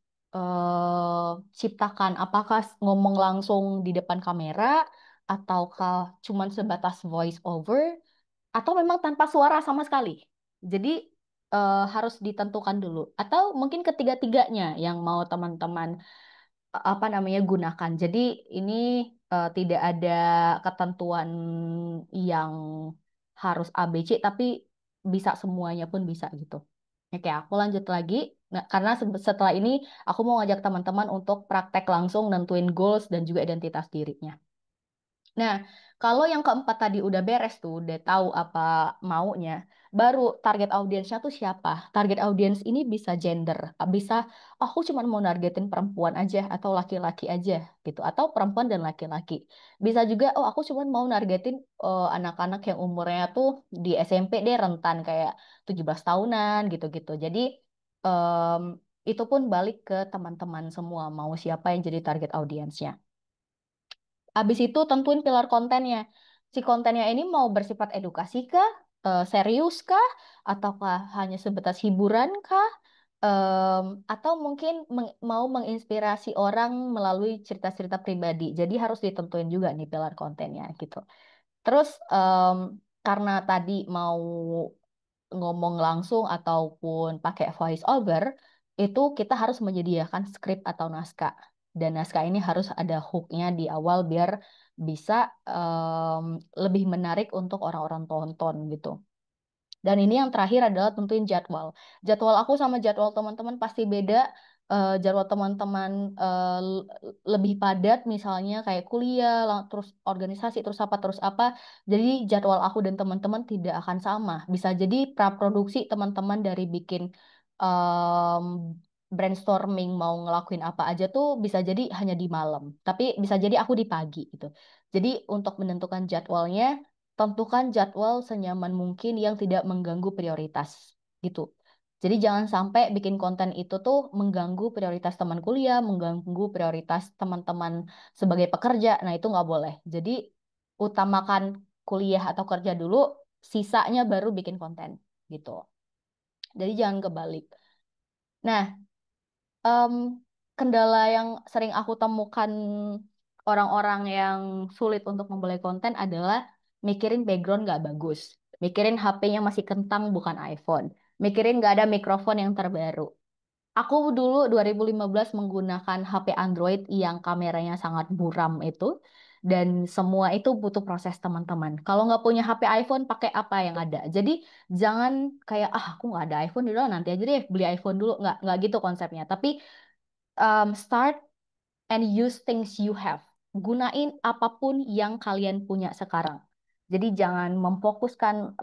ciptakan? Apakah ngomong langsung di depan kamera, ataukah cuman sebatas voice over, atau memang tanpa suara sama sekali? Jadi harus ditentukan dulu. Atau mungkin ketiga-tiganya yang mau teman-teman apa namanya gunakan. Jadi ini tidak ada ketentuan yang harus ABC, tapi bisa semuanya pun bisa gitu. Oke, aku lanjut lagi. Nah, karena setelah ini aku mau ngajak teman-teman untuk praktek langsung nentuin goals dan juga identitas dirinya. Nah, kalau yang keempat tadi udah beres tuh, udah tahu apa maunya, baru target audiensnya tuh siapa? Target audiens ini bisa gender, bisa aku cuma mau nargetin perempuan aja atau laki-laki aja gitu, atau perempuan dan laki-laki. Bisa juga, oh aku cuma mau nargetin anak-anak yang umurnya tuh di SMP deh rentan kayak 17 tahunan gitu-gitu. Jadi em, itu pun balik ke teman-teman semua, mau siapa yang jadi target audiensnya. Habis itu tentuin pilar kontennya. Si kontennya ini mau bersifat edukasi kah? Serius kah? Ataukah hanya sebatas hiburan kah? Atau mungkin mau menginspirasi orang melalui cerita-cerita pribadi. Jadi harus ditentuin juga nih pilar kontennya gitu. Terus karena tadi mau ngomong langsung ataupun pakai voice over, itu kita harus menyediakan skrip atau naskah. Dan naskah ini harus ada hooknya di awal biar bisa em, lebih menarik untuk orang-orang tonton gitu. Dan ini yang terakhir adalah tentuin jadwal. Jadwal aku sama jadwal teman-teman pasti beda. Jadwal teman-teman lebih padat, misalnya kayak kuliah, terus organisasi, terus apa. Jadi jadwal aku dan teman-teman tidak akan sama. Bisa jadi praproduksi teman-teman dari bikin em, brainstorming mau ngelakuin apa aja tuh bisa jadi hanya di malam. Tapi bisa jadi aku di pagi gitu. Jadi untuk menentukan jadwalnya tentukan jadwal senyaman mungkin yang tidak mengganggu prioritas gitu. Jadi jangan sampai bikin konten itu tuh mengganggu prioritas teman kuliah, mengganggu prioritas teman-teman sebagai pekerja. Nah itu nggak boleh. Jadi utamakan kuliah atau kerja dulu, sisanya baru bikin konten gitu. Jadi jangan kebalik. Nah, em, kendala yang sering aku temukan orang-orang yang sulit untuk memulai konten adalah mikirin background nggak bagus, mikirin HP-nya masih kentang bukan iPhone, mikirin nggak ada mikrofon yang terbaru. Aku dulu 2015 menggunakan HP Android yang kameranya sangat buram itu, dan semua itu butuh proses teman-teman. Kalau nggak punya HP iPhone, pakai apa yang ada. Jadi jangan kayak aku nggak ada iPhone, udah nanti aja deh beli iPhone dulu. Nggak gitu konsepnya. Tapi start and use things you have. Gunain apapun yang kalian punya sekarang. Jadi jangan memfokuskan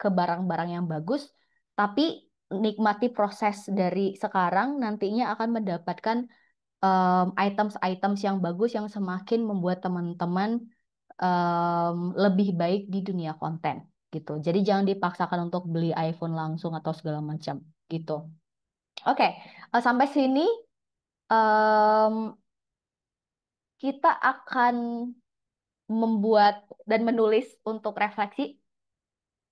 ke barang-barang yang bagus, tapi nikmati proses dari sekarang nantinya akan mendapatkan items-items yang bagus yang semakin membuat teman-teman lebih baik di dunia konten gitu. Jadi jangan dipaksakan untuk beli iPhone langsung atau segala macam gitu. Oke, sampai sini em, kita akan membuat dan menulis untuk refleksi.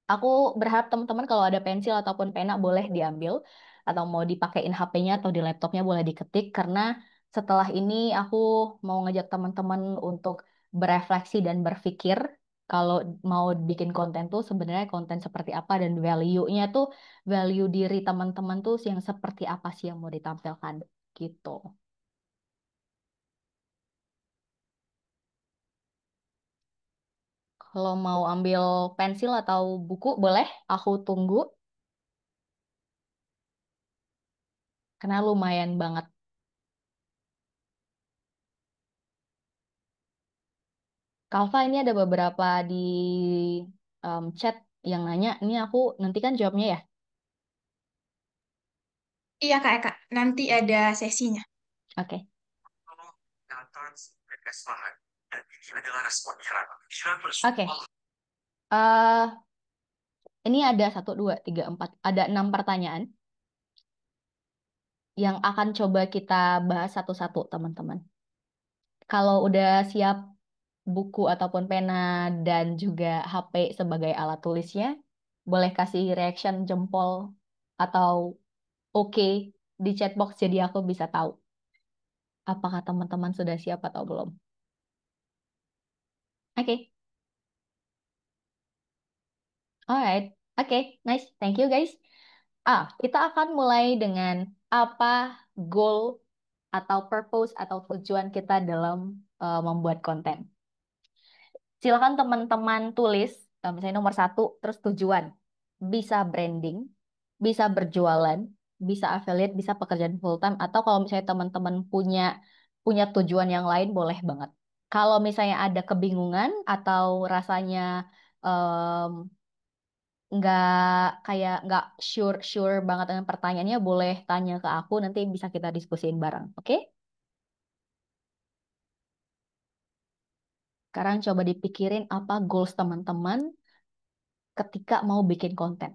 Aku berharap teman-teman kalau ada pensil ataupun pena boleh diambil atau mau dipakein HP-nya atau di laptopnya boleh diketik karena setelah ini aku mau ngajak teman-teman untuk berefleksi dan berpikir kalau mau bikin konten tuh sebenarnya konten seperti apa dan value-nya tuh value diri teman-teman tuh yang seperti apa sih yang mau ditampilkan gitu. Kalau mau ambil pensil atau buku boleh, aku tunggu karena lumayan banget. Kalva ini ada beberapa di chat yang nanya, ini aku nanti kan jawabnya ya. Iya Kak Eka, nanti ada sesinya. Oke. Oke. Eh, ini ada satu, dua, tiga, empat, ada 6 pertanyaan yang akan coba kita bahas satu-satu, teman-teman. Kalau udah siap buku ataupun pena dan juga HP sebagai alat tulisnya, boleh kasih reaction jempol atau oke di chatbox jadi aku bisa tahu apakah teman-teman sudah siap atau belum. Oke, alright, oke, nice, thank you guys. Kita akan mulai dengan apa goal atau purpose atau tujuan kita dalam membuat konten. Silakan teman-teman tulis, misalnya nomor satu, terus tujuan. Bisa branding, bisa berjualan, bisa affiliate, bisa pekerjaan full time, atau kalau misalnya teman-teman punya punya tujuan yang lain, boleh banget. Kalau misalnya ada kebingungan atau rasanya em, nggak nggak sure sure banget dengan pertanyaannya, boleh tanya ke aku, nanti bisa kita diskusiin bareng, oke? Sekarang coba dipikirin apa goals teman-teman ketika mau bikin konten.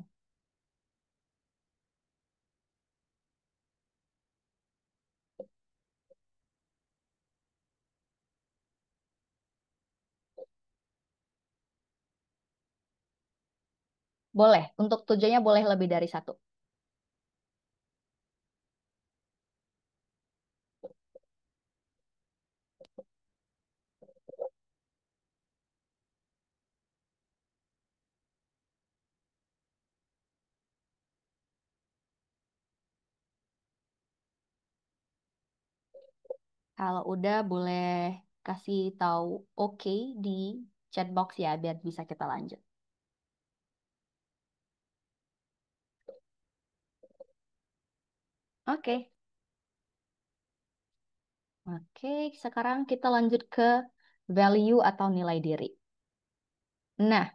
Boleh, untuk tujuannya boleh lebih dari satu. Kalau udah boleh kasih tahu oke di chat box ya biar bisa kita lanjut. Oke. Oke, sekarang kita lanjut ke value atau nilai diri. Nah,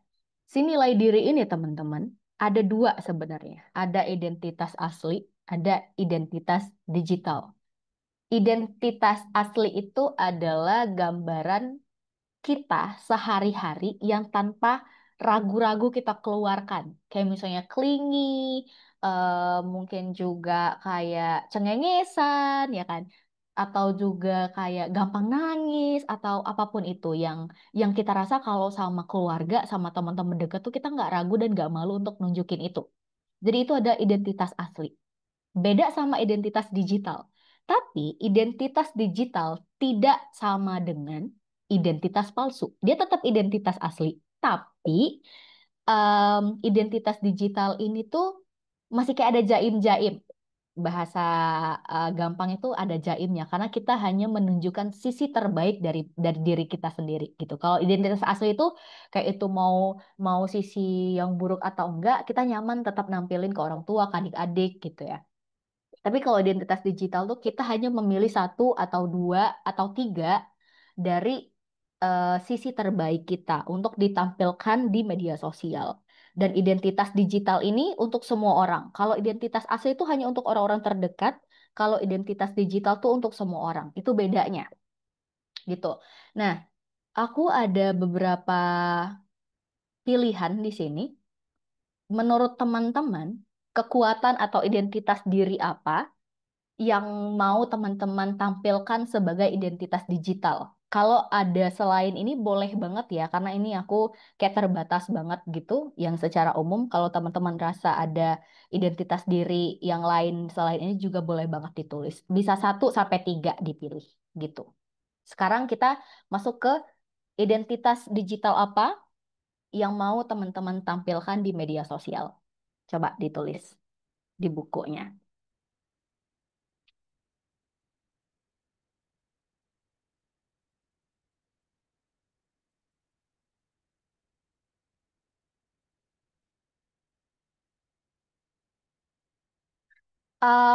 si nilai diri ini teman-teman ada dua sebenarnya. Ada identitas asli, ada identitas digital. Identitas asli itu adalah gambaran kita sehari-hari yang tanpa ragu-ragu kita keluarkan. Kayak misalnya clingy, mungkin juga kayak cengengesan, ya kan? Atau juga kayak gampang nangis atau apapun itu yang kita rasa kalau sama keluarga, sama teman-teman dekat tuh kita nggak ragu dan nggak malu untuk nunjukin itu. Jadi itu ada identitas asli. Beda sama identitas digital. Tapi identitas digital tidak sama dengan identitas palsu. Dia tetap identitas asli. Tapi identitas digital ini tuh masih kayak ada jaim-jaim. Bahasa gampang itu ada jaimnya karena kita hanya menunjukkan sisi terbaik dari diri kita sendiri gitu. Kalau identitas asli itu kayak itu mau mau sisi yang buruk atau enggak, kita nyaman tetap nampilin ke orang tua, ke adik-adik gitu ya. Tapi kalau identitas digital tuh kita hanya memilih satu atau dua atau tiga dari sisi terbaik kita untuk ditampilkan di media sosial. Dan identitas digital ini untuk semua orang. Kalau identitas asli itu hanya untuk orang-orang terdekat, kalau identitas digital tuh untuk semua orang. Itu bedanya gitu. Nah, aku ada beberapa pilihan di sini. Menurut teman-teman, kekuatan atau identitas diri apa yang mau teman-teman tampilkan sebagai identitas digital. Kalau ada selain ini boleh banget ya, karena ini aku kayak terbatas banget gitu, yang secara umum kalau teman-teman rasa ada identitas diri yang lain selain ini juga boleh banget ditulis. Bisa satu sampai tiga dipilih gitu. Sekarang kita masuk ke identitas digital apa yang mau teman-teman tampilkan di media sosial. Coba ditulis di bukunya.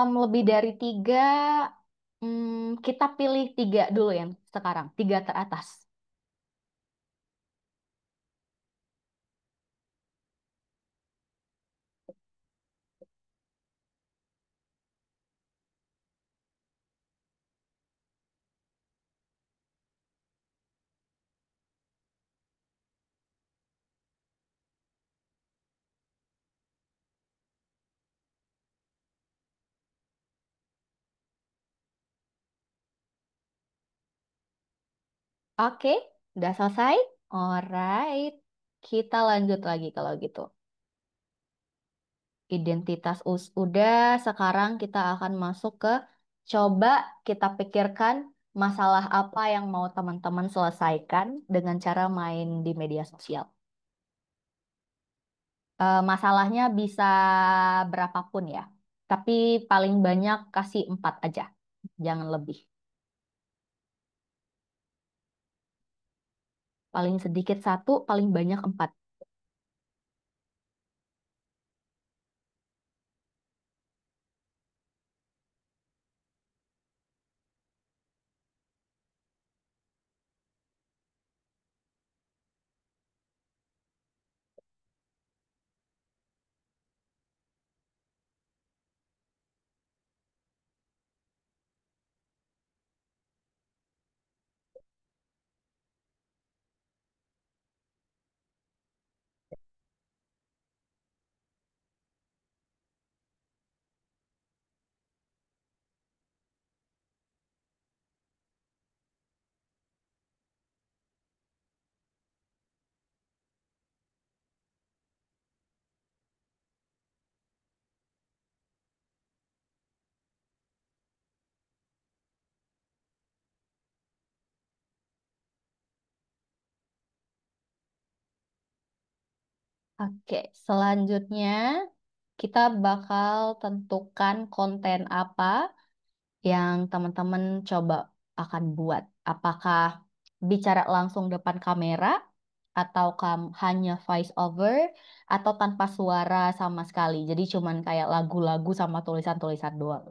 Lebih dari tiga, kita pilih tiga dulu yang sekarang, tiga teratas. Oke, udah selesai? Alright, kita lanjut lagi kalau gitu. Identitas udah, sekarang kita akan masuk ke coba kita pikirkan masalah apa yang mau teman-teman selesaikan dengan cara main di media sosial. Masalahnya bisa berapapun ya, tapi paling banyak kasih 4 aja, jangan lebih. Paling sedikit satu, paling banyak 4. Oke, selanjutnya kita bakal tentukan konten apa yang teman-teman coba. akan buat? Apakah bicara langsung depan kamera, atau hanya voice over, atau tanpa suara sama sekali? Jadi cuman kayak lagu-lagu sama tulisan-tulisan doang.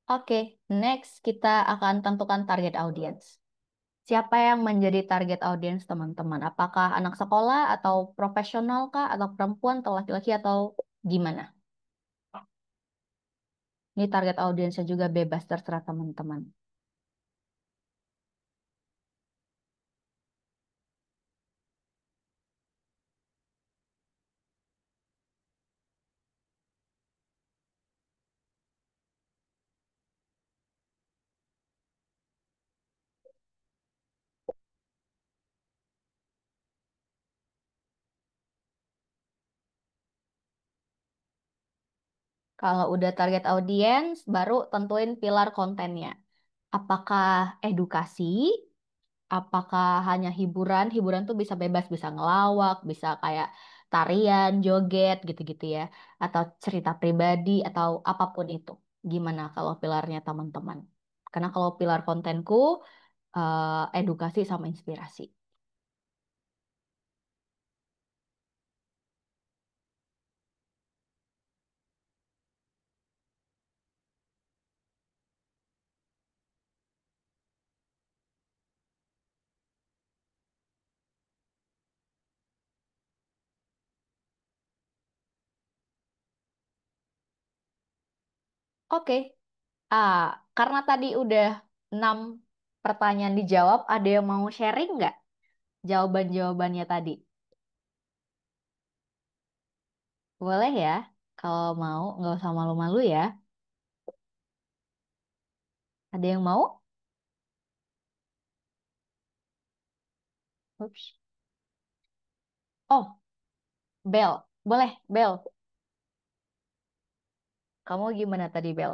Oke, next kita akan tentukan target audience. Siapa yang menjadi target audience teman-teman? Apakah anak sekolah atau profesional kah atau perempuan atau laki-laki atau gimana? Ini target audiensnya juga bebas terserah teman-teman. Kalau udah target audience, baru tentuin pilar kontennya. Apakah edukasi? Apakah hanya hiburan? Hiburan tuh bisa bebas, bisa ngelawak, bisa kayak tarian, joget, gitu-gitu ya. Atau cerita pribadi, atau apapun itu. Gimana kalau pilarnya teman-teman? Karena kalau pilar kontenku, edukasi sama inspirasi. Oke, ah, karena tadi udah 6 pertanyaan dijawab, ada yang mau sharing nggak jawaban-jawabannya tadi? Boleh ya, kalau mau, nggak usah malu-malu ya. Ada yang mau? Ups. Oh, Bel. Boleh, Bel. Kamu gimana tadi, Bel?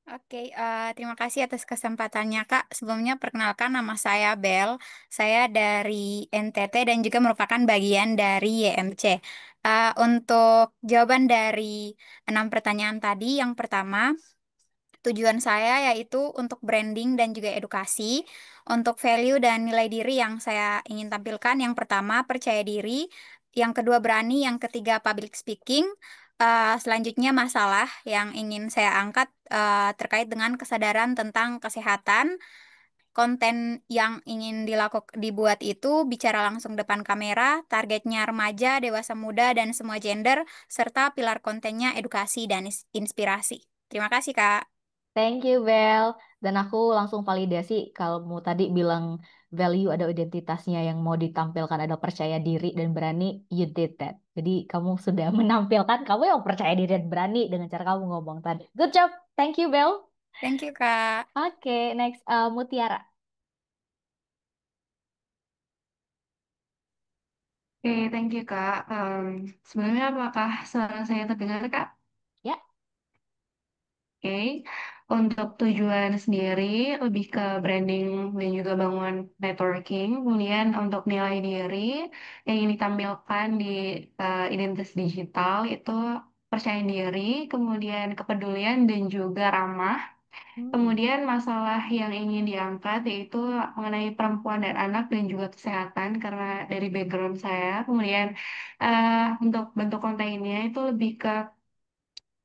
Oke, terima kasih atas kesempatannya, Kak. Sebelumnya perkenalkan nama saya Bel. Saya dari NTT dan juga merupakan bagian dari YMC. Untuk jawaban dari 6 pertanyaan tadi, yang pertama, tujuan saya yaitu untuk branding dan juga edukasi, untuk value dan nilai diri yang saya ingin tampilkan. Yang pertama, percaya diri. Yang kedua, berani. Yang ketiga, public speaking. Selanjutnya, masalah yang ingin saya angkat terkait dengan kesadaran tentang kesehatan. Konten yang ingin dibuat itu bicara langsung depan kamera, targetnya remaja, dewasa muda, dan semua gender, serta pilar kontennya edukasi dan inspirasi. Terima kasih, Kak. Thank you, Bel. Dan aku langsung validasi kalau mau tadi bilang value ada identitasnya yang mau ditampilkan ada percaya diri dan berani, you did that. Jadi kamu sudah menampilkan kamu yang percaya diri dan berani dengan cara kamu ngomong tadi. Good job. Thank you, Bel. Thank you, Kak. Oke, next Mutiara. Oke, thank you Kak. Sebenarnya apakah suara saya terdengar Kak? Ya. Oke, untuk tujuan sendiri lebih ke branding dan juga bangun networking. Kemudian untuk nilai diri yang ingin ditampilkan di identitas digital itu percaya diri, kemudian kepedulian dan juga ramah. Hmm. Kemudian masalah yang ingin diangkat yaitu mengenai perempuan dan anak dan juga kesehatan karena dari background saya. Kemudian untuk bentuk kontennya itu lebih ke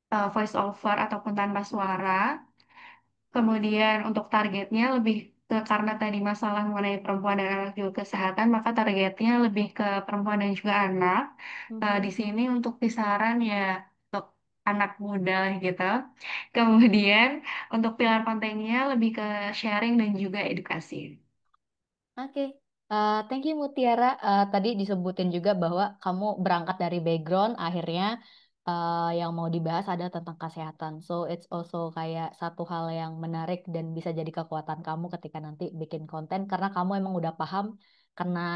voice over ataupun tanpa suara. Kemudian untuk targetnya lebih ke karena tadi masalah mengenai perempuan dan anak juga kesehatan, maka targetnya lebih ke perempuan dan juga anak. Di Mhm. sini untuk kisaran ya untuk anak muda lah gitu. Kemudian untuk pilar kontennya lebih ke sharing dan juga edukasi. Oke, thank you Mutiara. Tadi disebutin juga bahwa kamu berangkat dari background, akhirnya yang mau dibahas ada tentang kesehatan. So it's also kayak satu hal yang menarik dan bisa jadi kekuatan kamu ketika nanti bikin konten, karena kamu emang udah paham karena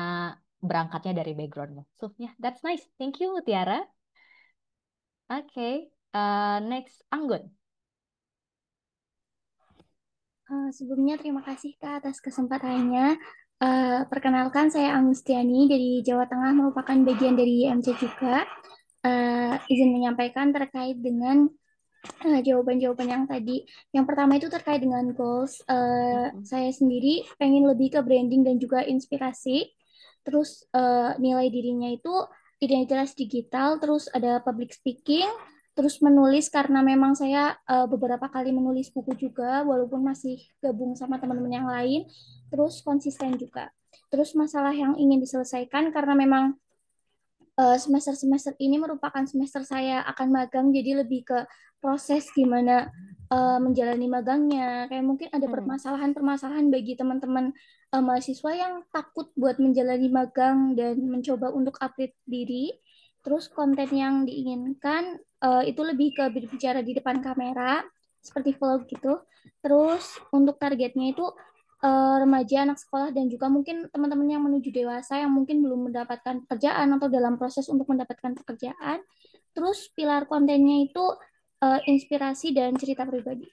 berangkatnya dari backgroundmu. So yeah, that's nice. Thank you Tiara. Oke, next Anggun. Sebelumnya terima kasih Kak atas kesempatannya. Perkenalkan saya Angustiani dari Jawa Tengah, merupakan bagian dari YMC juga. Izin menyampaikan terkait dengan jawaban-jawaban yang tadi. Yang pertama itu terkait dengan goals. Saya sendiri pengen lebih ke branding dan juga inspirasi. Terus nilai dirinya itu identitas digital, terus ada public speaking, terus menulis karena memang saya beberapa kali menulis buku juga, walaupun masih gabung sama teman-teman yang lain. Terus konsisten juga. Terus masalah yang ingin diselesaikan karena memang semester-semester ini merupakan semester saya akan magang, jadi lebih ke proses gimana menjalani magangnya. Kayak mungkin ada permasalahan-permasalahan bagi teman-teman mahasiswa yang takut buat menjalani magang dan mencoba untuk update diri. Terus konten yang diinginkan itu lebih ke berbicara di depan kamera, seperti vlog gitu. Terus untuk targetnya itu remaja, anak sekolah, dan juga mungkin teman-teman yang menuju dewasa yang mungkin belum mendapatkan pekerjaan atau dalam proses untuk mendapatkan pekerjaan. Terus pilar kontennya itu inspirasi dan cerita pribadi.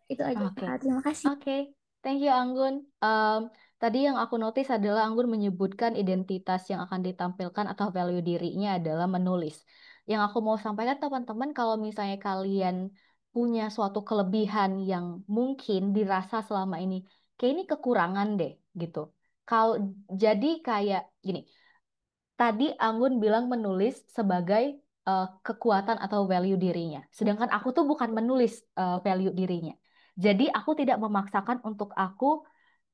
Itu aja, Oke. Kak. Terima kasih. Oke, thank you Anggun. Tadi yang aku notice adalah Anggun menyebutkan identitas yang akan ditampilkan atau value dirinya adalah menulis. Yang aku mau sampaikan teman-teman, kalau misalnya kalian punya suatu kelebihan yang mungkin dirasa selama ini, kayak ini kekurangan deh, gitu. Kalau jadi kayak gini, tadi Anggun bilang menulis sebagai kekuatan atau value dirinya. Sedangkan aku tuh bukan menulis value dirinya. Jadi aku tidak memaksakan untuk aku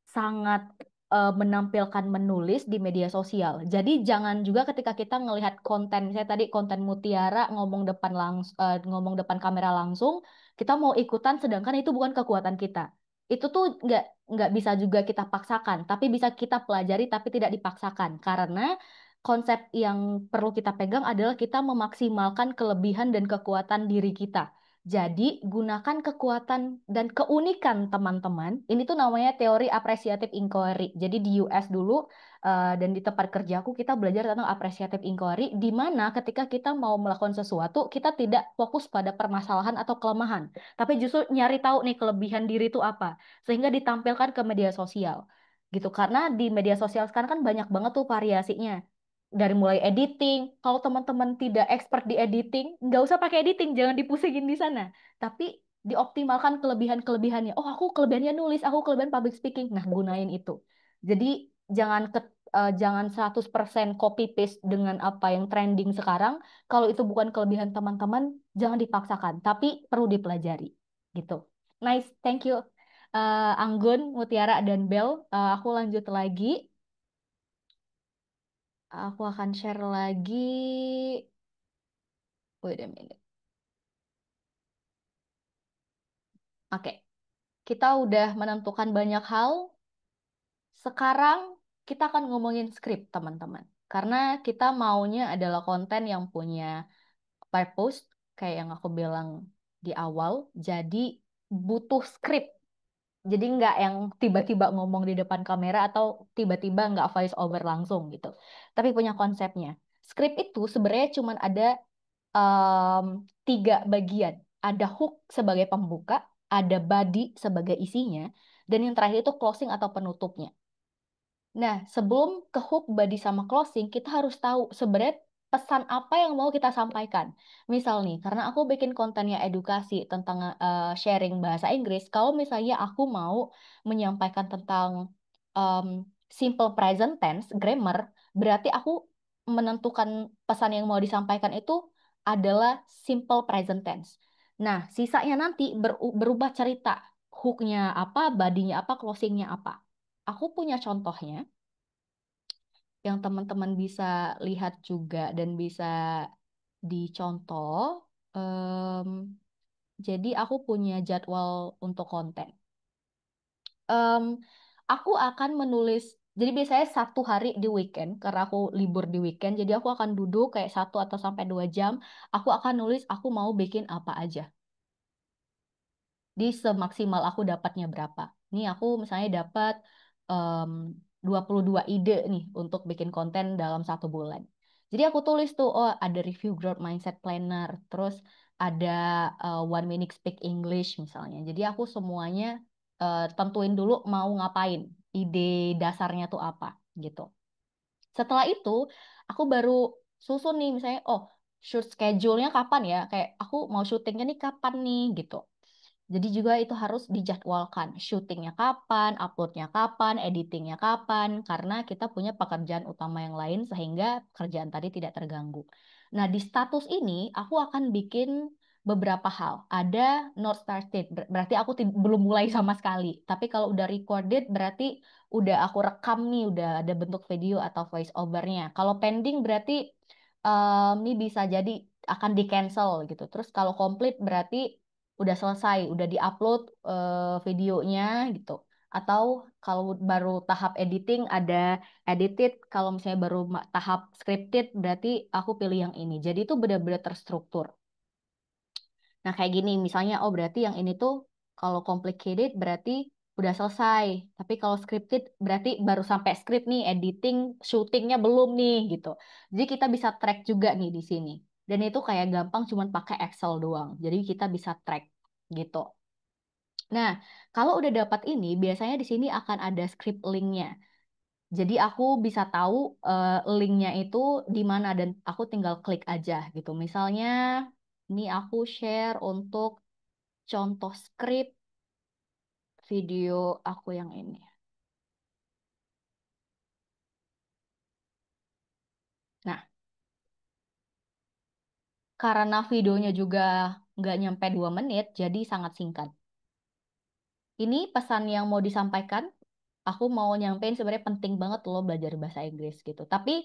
sangat menampilkan menulis di media sosial. Jadi jangan juga ketika kita ngelihat konten, saya tadi konten Mutiara ngomong depan kamera langsung, kita mau ikutan sedangkan itu bukan kekuatan kita. Itu tuh nggak bisa juga kita paksakan, tapi bisa kita pelajari tapi tidak dipaksakan karena konsep yang perlu kita pegang adalah kita memaksimalkan kelebihan dan kekuatan diri kita. Jadi, gunakan kekuatan dan keunikan teman-teman. Ini tuh namanya teori appreciative inquiry. Jadi di US dulu dan di tempat kerjaku kita belajar tentang appreciative inquiry, di mana ketika kita mau melakukan sesuatu, kita tidak fokus pada permasalahan atau kelemahan, tapi justru nyari tahu nih kelebihan diri itu apa, sehingga ditampilkan ke media sosial. Gitu, karena di media sosial sekarang kan banyak banget tuh variasinya dari mulai editing. Kalau teman-teman tidak expert di editing, nggak usah pakai editing, jangan dipusingin di sana. Tapi dioptimalkan kelebihan-kelebihannya. Oh, aku kelebihannya nulis, aku kelebihan public speaking. Nah, gunain itu. Jadi jangan 100% copy paste dengan apa yang trending sekarang. Kalau itu bukan kelebihan teman-teman, jangan dipaksakan, tapi perlu dipelajari. Gitu. Nice, thank you. Anggun, Mutiara, dan Bel. Aku lanjut lagi. Aku akan share lagi. Wait a minute. Oke, kita udah menentukan banyak hal. Sekarang kita akan ngomongin skrip, teman-teman. Karena kita maunya adalah konten yang punya purpose, kayak yang aku bilang di awal. Jadi butuh skrip. Jadi nggak yang tiba-tiba ngomong di depan kamera atau tiba-tiba nggak voice over langsung gitu. Tapi punya konsepnya. Skrip itu sebenarnya cuma ada em, tiga bagian. Ada hook sebagai pembuka, ada body sebagai isinya, dan yang terakhir itu closing atau penutupnya. Nah, sebelum ke hook, body, sama closing, kita harus tahu sebenarnya pesan apa yang mau kita sampaikan. Misal nih, karena aku bikin kontennya edukasi tentang sharing bahasa Inggris, kalau misalnya aku mau menyampaikan tentang em, simple present tense, grammar, berarti aku menentukan pesan yang mau disampaikan itu adalah simple present tense. Nah, sisanya nanti berubah cerita. Hooknya apa, badinya apa, closingnya apa. Aku punya contohnya yang teman-teman bisa lihat juga dan bisa dicontoh. Em, jadi aku punya jadwal untuk konten. Em, aku akan menulis, jadi biasanya satu hari di weekend, karena aku libur di weekend, jadi aku akan duduk kayak 1 atau sampai 2 jam, aku akan nulis aku mau bikin apa aja. Di semaksimal aku dapatnya berapa. Ini aku misalnya dapat 22 ide nih untuk bikin konten dalam 1 bulan. Jadi aku tulis tuh, oh ada review growth mindset planner, terus ada 1 minute speak English misalnya. Jadi aku semuanya tentuin dulu mau ngapain, ide dasarnya tuh apa gitu. Setelah itu, aku baru susun nih misalnya, oh shoot schedule-nya kapan ya? Kayak aku mau syutingnya nih kapan nih gitu. Jadi juga itu harus dijadwalkan. Syutingnya kapan, uploadnya kapan, editingnya kapan. Karena kita punya pekerjaan utama yang lain sehingga pekerjaan tadi tidak terganggu. Nah, di status ini aku akan bikin beberapa hal. Ada not started, berarti aku belum mulai sama sekali. Tapi kalau udah recorded berarti udah aku rekam nih, udah ada bentuk video atau voice overnya. Kalau pending berarti ini bisa jadi akan di cancel gitu. Terus kalau komplit berarti udah selesai, udah diupload videonya gitu. Atau kalau baru tahap editing ada edited, kalau misalnya baru tahap scripted berarti aku pilih yang ini. Jadi itu benar-benar terstruktur. Nah, kayak gini misalnya, oh berarti yang ini tuh kalau complicated berarti udah selesai. Tapi kalau scripted berarti baru sampai script nih, editing, syutingnya belum nih gitu. Jadi kita bisa track juga nih di sini. Dan itu kayak gampang cuman pakai Excel doang. Jadi kita bisa track gitu. Nah, kalau udah dapat ini, biasanya di sini akan ada script linknya. Jadi aku bisa tahu linknya itu di mana dan aku tinggal klik aja gitu. Misalnya, ini aku share untuk contoh script video aku yang ini. Nah, karena videonya juga nggak nyampe 2 menit, jadi sangat singkat. Ini pesan yang mau disampaikan. Aku mau nyampein sebenarnya penting banget lo belajar bahasa Inggris gitu. Tapi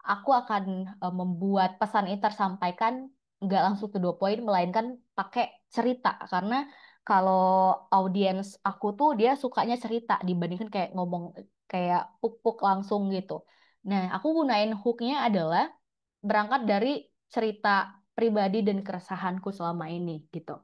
aku akan membuat pesan ini tersampaikan nggak langsung to the point, melainkan pakai cerita. Karena kalau audiens aku tuh dia sukanya cerita dibandingkan kayak ngomong kayak puk-puk langsung gitu. Nah, aku gunain hooknya adalah berangkat dari cerita pribadi dan keresahanku selama ini gitu.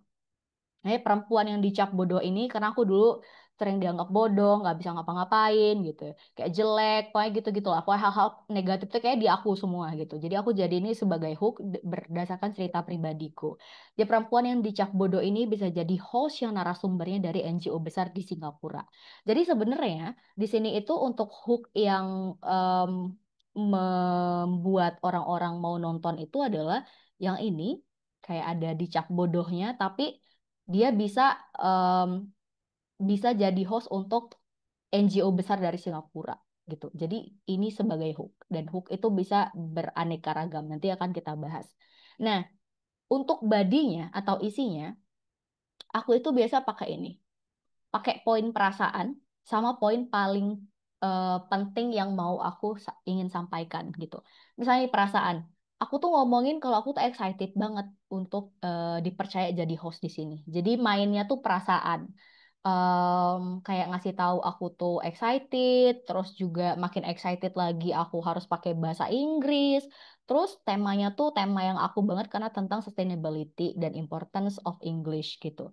Perempuan yang dicap bodoh ini karena aku dulu sering dianggap bodoh, nggak bisa ngapa-ngapain gitu, kayak jelek, pokoknya gitu-gitu lah. Pokoknya hal-hal negatif tuh kayak di aku semua gitu. Jadi aku jadi ini sebagai hook berdasarkan cerita pribadiku. Jadi perempuan yang dicap bodoh ini bisa jadi host yang narasumbernya dari NGO besar di Singapura. Jadi sebenarnya di sini itu untuk hook yang membuat orang-orang mau nonton itu adalah yang ini kayak ada dicap bodohnya, tapi dia em, bisa jadi host untuk NGO besar dari Singapura gitu. Jadi ini sebagai hook dan hook itu bisa beraneka ragam. Nanti akan kita bahas. Nah, untuk badinya atau isinya, aku itu biasa pakai ini. Pakai poin perasaan sama poin paling penting yang mau aku ingin sampaikan gitu. Misalnya perasaan, aku tuh ngomongin kalau aku tuh excited banget untuk dipercaya jadi host di sini. Jadi mainnya tuh perasaan. Kayak ngasih tahu aku tuh excited, terus juga makin excited lagi aku harus pakai bahasa Inggris. Terus temanya tuh tema yang aku banget karena tentang sustainability dan importance of English gitu.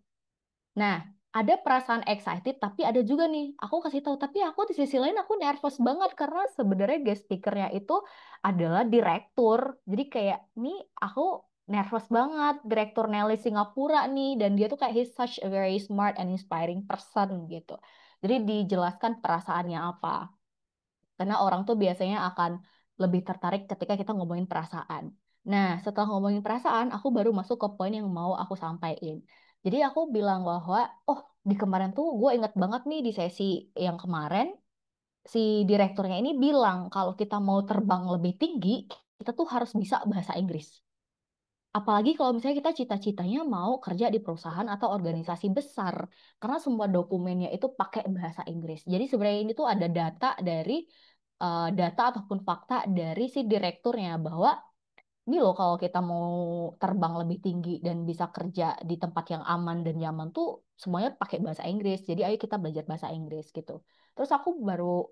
Nah, ada perasaan excited, tapi ada juga nih, aku kasih tahu, tapi aku di sisi lain aku nervous banget karena sebenarnya guest speakernya itu adalah direktur. Jadi kayak, nih aku nervous banget, direktur Nelly Singapura nih, dan dia tuh kayak he's such a very smart and inspiring person gitu. Jadi dijelaskan perasaannya apa. Karena orang tuh biasanya akan lebih tertarik ketika kita ngomongin perasaan. Nah, setelah ngomongin perasaan, aku baru masuk ke poin yang mau aku sampaikan. Jadi aku bilang bahwa, oh di kemarin tuh gue inget banget nih di sesi yang kemarin, si direkturnya ini bilang kalau kita mau terbang lebih tinggi, kita tuh harus bisa bahasa Inggris. Apalagi kalau misalnya kita cita-citanya mau kerja di perusahaan atau organisasi besar, karena semua dokumennya itu pakai bahasa Inggris. Jadi sebenarnya ini tuh ada data ataupun fakta dari si direkturnya bahwa ini loh kalau kita mau terbang lebih tinggi dan bisa kerja di tempat yang aman dan nyaman tuh semuanya pakai bahasa Inggris. Jadi ayo kita belajar bahasa Inggris gitu. Terus aku baru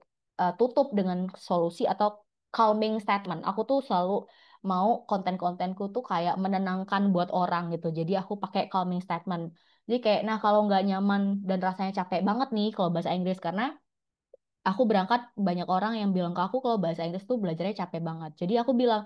tutup dengan solusi atau calming statement. Aku tuh selalu mau konten-kontenku tuh kayak menenangkan buat orang gitu. Jadi aku pakai calming statement. Jadi kayak, nah kalau nggak nyaman dan rasanya capek banget nih kalau bahasa Inggris karena aku berangkat banyak orang yang bilang ke aku kalau bahasa Inggris tuh belajarnya capek banget. Jadi aku bilang,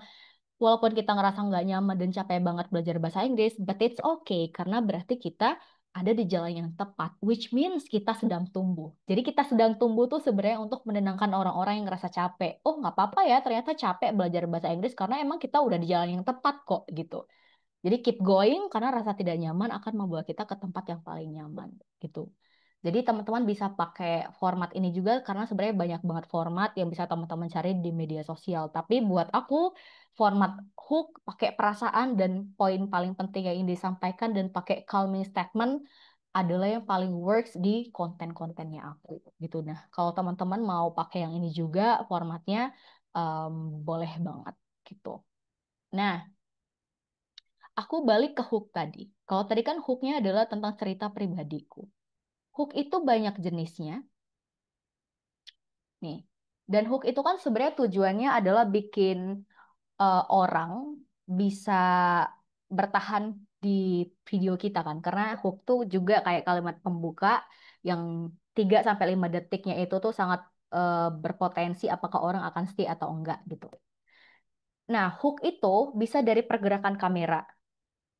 walaupun kita ngerasa nggak nyaman dan capek banget belajar bahasa Inggris, but it's okay karena berarti kita ada di jalan yang tepat, which means kita sedang tumbuh. Jadi kita sedang tumbuh tuh sebenarnya untuk menenangkan orang-orang yang ngerasa capek. Oh, nggak apa-apa ya, ternyata capek belajar bahasa Inggris karena emang kita udah di jalan yang tepat kok gitu. Jadi keep going karena rasa tidak nyaman akan membawa kita ke tempat yang paling nyaman gitu. Jadi teman-teman bisa pakai format ini juga karena sebenarnya banyak banget format yang bisa teman-teman cari di media sosial. Tapi buat aku format hook pakai perasaan dan poin paling penting yang ingin disampaikan dan pakai calming statement adalah yang paling works di konten-kontennya aku gitu. Nah, kalau teman-teman mau pakai yang ini juga formatnya em, boleh banget gitu. Nah, aku balik ke hook tadi. Kalau tadi kan hooknya adalah tentang cerita pribadiku. Hook itu banyak jenisnya, nih. Dan hook itu kan sebenarnya tujuannya adalah bikin orang bisa bertahan di video kita kan. Karena hook tuh juga kayak kalimat pembuka yang 3 sampai 5 detiknya itu tuh sangat berpotensi apakah orang akan stay atau enggak gitu. Nah, hook itu bisa dari pergerakan kamera.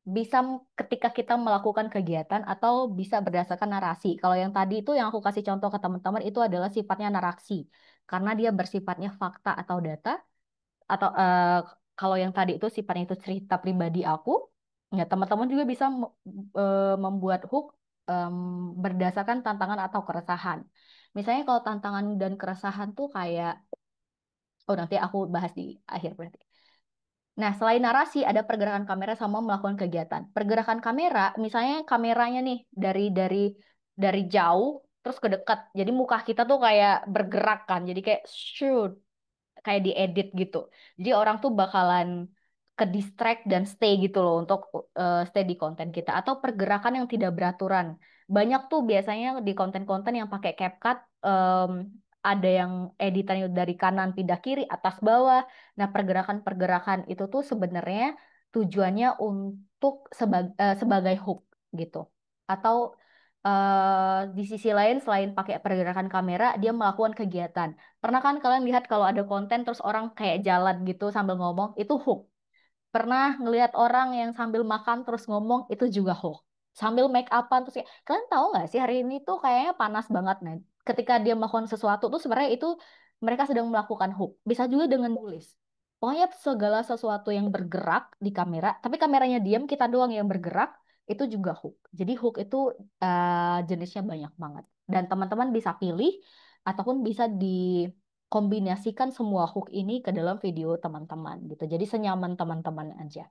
Bisa ketika kita melakukan kegiatan atau bisa berdasarkan narasi. Kalau yang tadi itu yang aku kasih contoh ke teman-teman itu adalah sifatnya narasi. Karena dia bersifatnya fakta atau data atau kalau yang tadi itu sifatnya itu cerita pribadi aku, ya teman-teman juga bisa membuat hook em, berdasarkan tantangan atau keresahan. Misalnya kalau tantangan dan keresahan tuh kayak, oh nanti aku bahas di akhir berarti. Nah, selain narasi, ada pergerakan kamera sama melakukan kegiatan. Pergerakan kamera, misalnya kameranya nih dari jauh terus ke dekat. Jadi muka kita tuh kayak bergerak kan. Jadi kayak shoot, kayak diedit gitu. Jadi orang tuh bakalan ke distract dan stay gitu loh untuk stay di konten kita. Atau pergerakan yang tidak beraturan. Banyak tuh biasanya di konten-konten yang pakai CapCut ada yang editannya dari kanan pindah kiri, atas bawah. Nah, pergerakan-pergerakan itu tuh sebenarnya tujuannya untuk sebagai hook gitu. Atau di sisi lain selain pakai pergerakan kamera, dia melakukan kegiatan. Pernah kan kalian lihat kalau ada konten terus orang kayak jalan gitu sambil ngomong, itu hook. Pernah ngelihat orang yang sambil makan terus ngomong, itu juga hook. Sambil make upan terus kayak, kalian tahu nggak sih hari ini tuh kayaknya panas banget nih. Ketika dia melakukan sesuatu tuh sebenarnya itu mereka sedang melakukan hook. Bisa juga dengan nulis. Pokoknya segala sesuatu yang bergerak di kamera, tapi kameranya diam, kita doang yang bergerak, itu juga hook. Jadi hook itu jenisnya banyak banget. Dan teman-teman bisa pilih ataupun bisa dikombinasikan semua hook ini ke dalam video teman-teman gitu. Jadi senyaman teman-teman aja.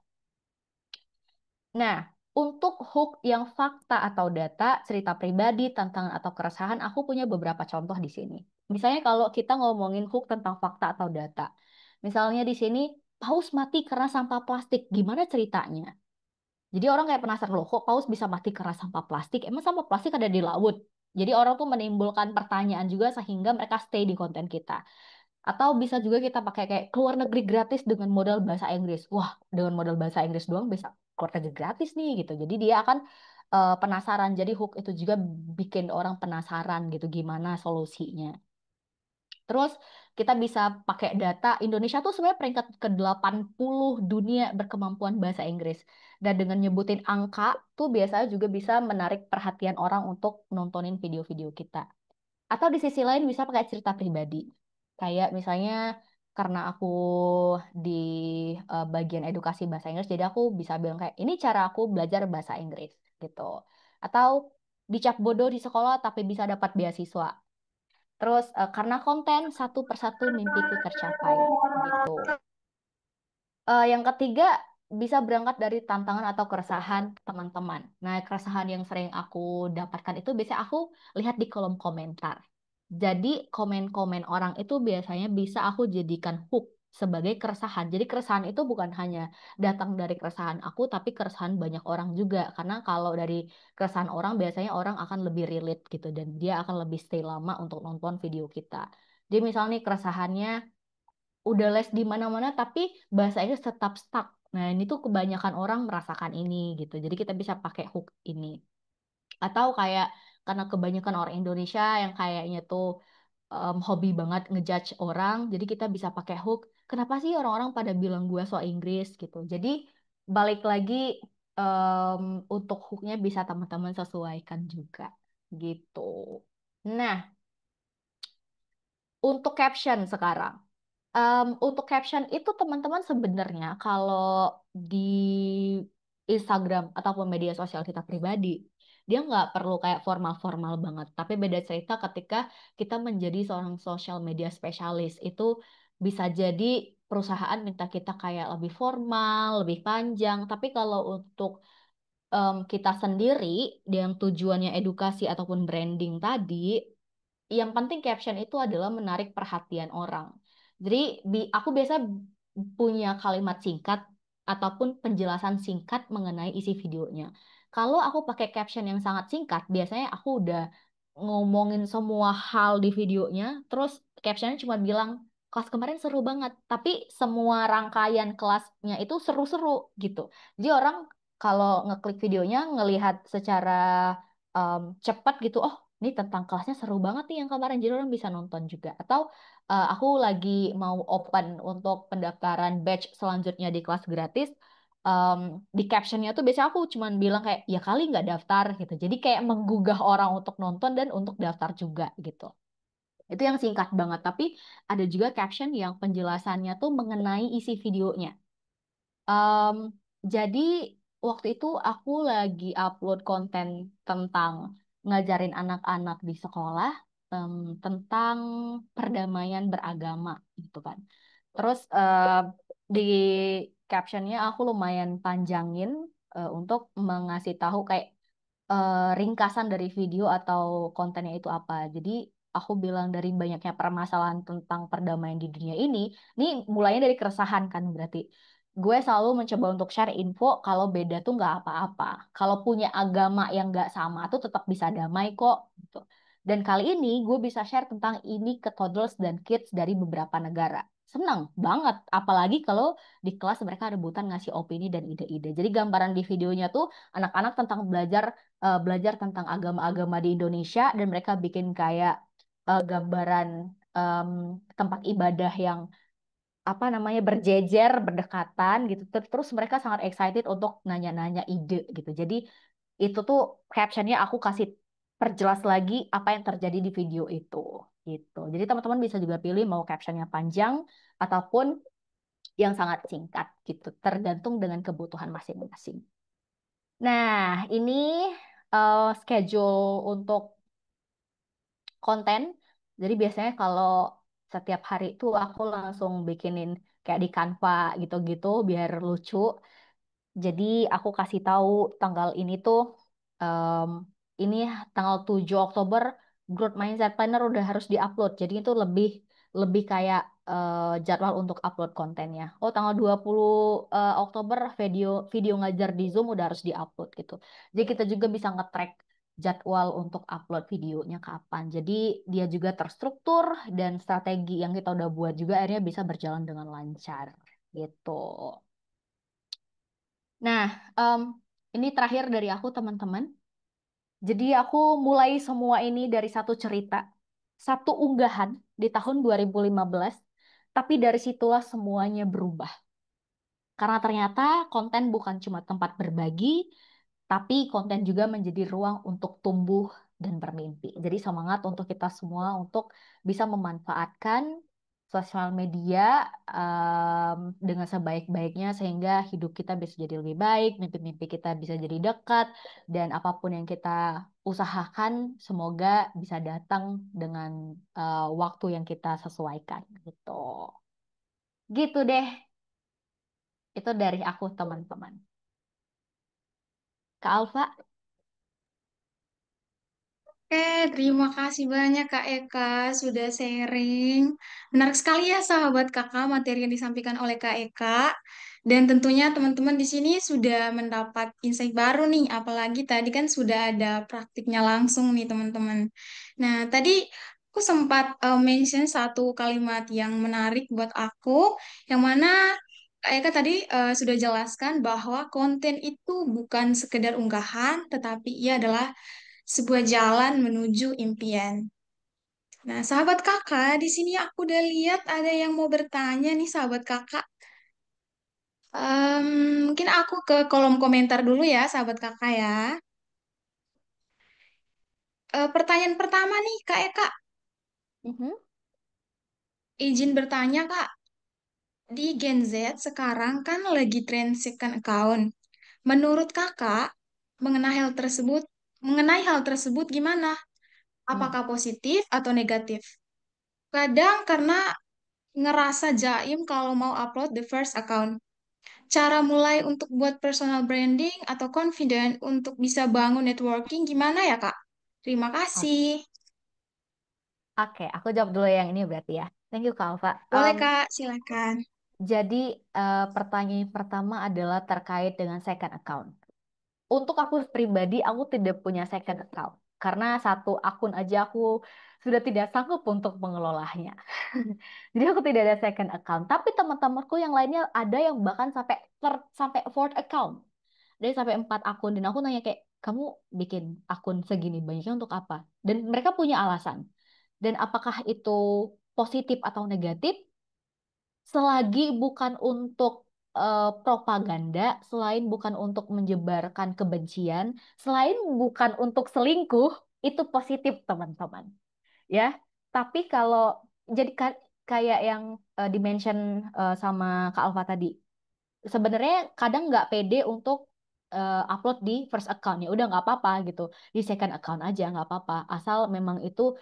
Nah, untuk hook yang fakta atau data, cerita pribadi, tantangan atau keresahan, aku punya beberapa contoh di sini. Misalnya kalau kita ngomongin hook tentang fakta atau data. Misalnya di sini, paus mati karena sampah plastik. Gimana ceritanya? Jadi orang kayak penasaran loh, kok paus bisa mati karena sampah plastik? Emang sampah plastik ada di laut? Jadi orang tuh menimbulkan pertanyaan juga sehingga mereka stay di konten kita. Atau bisa juga kita pakai kayak keluar negeri gratis dengan modal bahasa Inggris. Wah, dengan modal bahasa Inggris doang bisa keluar negeri gratis nih gitu. Jadi dia akan penasaran. Jadi hook itu juga bikin orang penasaran gitu gimana solusinya. Terus kita bisa pakai data Indonesia tuh sebenarnya peringkat ke-80 dunia berkemampuan bahasa Inggris. Dan dengan nyebutin angka tuh biasanya juga bisa menarik perhatian orang untuk nontonin video-video kita. Atau di sisi lain bisa pakai cerita pribadi. Kayak misalnya karena aku di bagian edukasi bahasa Inggris, jadi aku bisa bilang kayak ini cara aku belajar bahasa Inggris gitu. Atau dicap bodoh di sekolah tapi bisa dapat beasiswa. Terus karena konten satu persatu mimpiku tercapai gitu. Yang ketiga bisa berangkat dari tantangan atau keresahan teman-teman. Nah, keresahan yang sering aku dapatkan itu biasanya aku lihat di kolom komentar. Jadi komen-komen orang itu biasanya bisa aku jadikan hook sebagai keresahan. Jadi keresahan itu bukan hanya datang dari keresahan aku, tapi keresahan banyak orang juga. Karena kalau dari keresahan orang biasanya orang akan lebih relate gitu dan dia akan lebih stay lama untuk nonton video kita. Jadi misalnya nih keresahannya udah les di mana-mana tapi bahasa Inggris tetap stuck. Nah, ini tuh kebanyakan orang merasakan ini gitu. Jadi kita bisa pakai hook ini. Atau kayak karena kebanyakan orang Indonesia yang kayaknya tuh hobi banget ngejudge orang, jadi kita bisa pakai hook. Kenapa sih orang-orang pada bilang gue so Inggris gitu? Jadi balik lagi em, untuk hooknya bisa teman-teman sesuaikan juga gitu. Nah, untuk caption sekarang. Untuk caption itu teman-teman sebenarnya kalau di Instagram ataupun media sosial kita pribadi, dia nggak perlu kayak formal-formal banget. Tapi beda cerita ketika kita menjadi seorang social media spesialis. Itu bisa jadi perusahaan minta kita kayak lebih formal, lebih panjang. Tapi kalau untuk kita sendiri yang tujuannya edukasi ataupun branding tadi, yang penting caption itu adalah menarik perhatian orang. Jadi aku biasa punya kalimat singkat ataupun penjelasan singkat mengenai isi videonya. Kalau aku pakai caption yang sangat singkat, biasanya aku udah ngomongin semua hal di videonya, terus captionnya cuma bilang, kelas kemarin seru banget, tapi semua rangkaian kelasnya itu seru-seru gitu. Jadi orang kalau ngeklik videonya, ngelihat secara cepat gitu, oh ini tentang kelasnya seru banget nih yang kemarin, jadi orang bisa nonton juga. Atau aku lagi mau open untuk pendaftaran batch selanjutnya di kelas gratis. em, di captionnya tuh biasanya aku cuman bilang kayak ya kali nggak daftar gitu. Jadi kayak menggugah orang untuk nonton dan untuk daftar juga gitu. Itu yang singkat banget. Tapi ada juga caption yang penjelasannya tuh mengenai isi videonya. Em, jadi waktu itu aku lagi upload konten tentang ngajarin anak-anak di sekolah em, tentang perdamaian beragama gitu kan. Terus di captionnya aku lumayan panjangin untuk mengasih tahu kayak ringkasan dari video atau kontennya itu apa. Jadi aku bilang dari banyaknya permasalahan tentang perdamaian di dunia ini mulainya dari keresahan kan berarti. Gue selalu mencoba untuk share info kalau beda tuh nggak apa-apa. Kalau punya agama yang nggak sama tuh tetap bisa damai kok. Gitu. Dan kali ini gue bisa share tentang ini ke toddlers dan kids dari beberapa negara. Senang banget, apalagi kalau di kelas mereka rebutan ngasih opini dan ide-ide. Jadi gambaran di videonya tuh anak-anak tentang belajar tentang agama-agama di Indonesia dan mereka bikin kayak gambaran em, tempat ibadah yang apa namanya berjejer berdekatan gitu. Terus mereka sangat excited untuk nanya-nanya ide gitu. Jadi itu tuh captionnya aku kasih perjelas lagi apa yang terjadi di video itu gitu. Jadi teman-teman bisa juga pilih mau captionnya panjang ataupun yang sangat singkat gitu, tergantung dengan kebutuhan masing-masing. Nah, ini schedule untuk konten. Jadi biasanya kalau setiap hari itu aku langsung bikinin kayak di Canva gitu-gitu biar lucu. Jadi aku kasih tahu tanggal ini tuh em, ini tanggal 7 Oktober Growth Mindset Planner udah harus diupload. Jadi itu lebih lebih kayak jadwal untuk upload kontennya. Oh, tanggal 20 Oktober video video ngajar di Zoom udah harus diupload gitu. Jadi kita juga bisa nge-track jadwal untuk upload videonya kapan. Jadi dia juga terstruktur dan strategi yang kita udah buat juga akhirnya bisa berjalan dengan lancar gitu. Nah, em, ini terakhir dari aku teman-teman. Jadi aku mulai semua ini dari satu cerita, satu unggahan di tahun 2015, tapi dari situlah semuanya berubah. Karena ternyata konten bukan cuma tempat berbagi, tapi konten juga menjadi ruang untuk tumbuh dan bermimpi. Jadi semangat untuk kita semua untuk bisa memanfaatkan sosial media dengan sebaik-baiknya sehingga hidup kita bisa jadi lebih baik, mimpi-mimpi kita bisa jadi dekat, dan apapun yang kita usahakan semoga bisa datang dengan waktu yang kita sesuaikan gitu. Gitu deh, itu dari aku teman-teman. Kak Alfa, Oke, terima kasih banyak Kak Eka sudah sharing. Menarik sekali ya sahabat kakak materi yang disampaikan oleh Kak Eka. Dan tentunya teman-teman di sini sudah mendapat insight baru nih, apalagi tadi kan sudah ada praktiknya langsung nih teman-teman. Nah, tadi aku sempat mention satu kalimat yang menarik buat aku, yang mana Kak Eka tadi sudah jelaskan bahwa konten itu bukan sekedar unggahan, tetapi ia adalah sebuah jalan menuju impian. Nah, sahabat kakak, di sini aku udah lihat ada yang mau bertanya nih, sahabat kakak. Em, Mungkin aku ke kolom komentar dulu ya, sahabat kakak ya. Pertanyaan pertama nih, Kak Eka. Mhm. Izin bertanya, Kak. Di Gen Z sekarang kan lagi tren second account. Menurut kakak, mengenai hal tersebut gimana? Hmm. Apakah positif atau negatif? Kadang karena ngerasa jaim kalau mau upload the first account. Cara mulai untuk buat personal branding atau confident untuk bisa bangun networking gimana ya, Kak? Terima O- kasih. Oke, aku jawab dulu yang ini berarti ya. Thank you, Kak Alfa. Boleh, Kak, silakan. Jadi pertanyaan pertama adalah terkait dengan second account. Untuk aku pribadi, aku tidak punya second account. Karena satu akun aja aku sudah tidak sanggup untuk mengelolanya. Jadi aku tidak ada second account. Tapi teman-temanku yang lainnya ada yang bahkan sampai fourth account. Dari sampai 4 akun. Dan aku nanya kayak, kamu bikin akun segini banyaknya untuk apa? Dan mereka punya alasan. Dan apakah itu positif atau negatif? Selagi bukan untuk propaganda, selain bukan untuk menyebarkan kebencian, selain bukan untuk selingkuh, itu positif teman-teman. Ya, tapi kalau jadi kayak yang dimention sama Kak Alfa tadi, sebenarnya kadang nggak pede untuk upload di first account, ya udah nggak apa-apa gitu, di second account aja nggak apa-apa, asal memang itu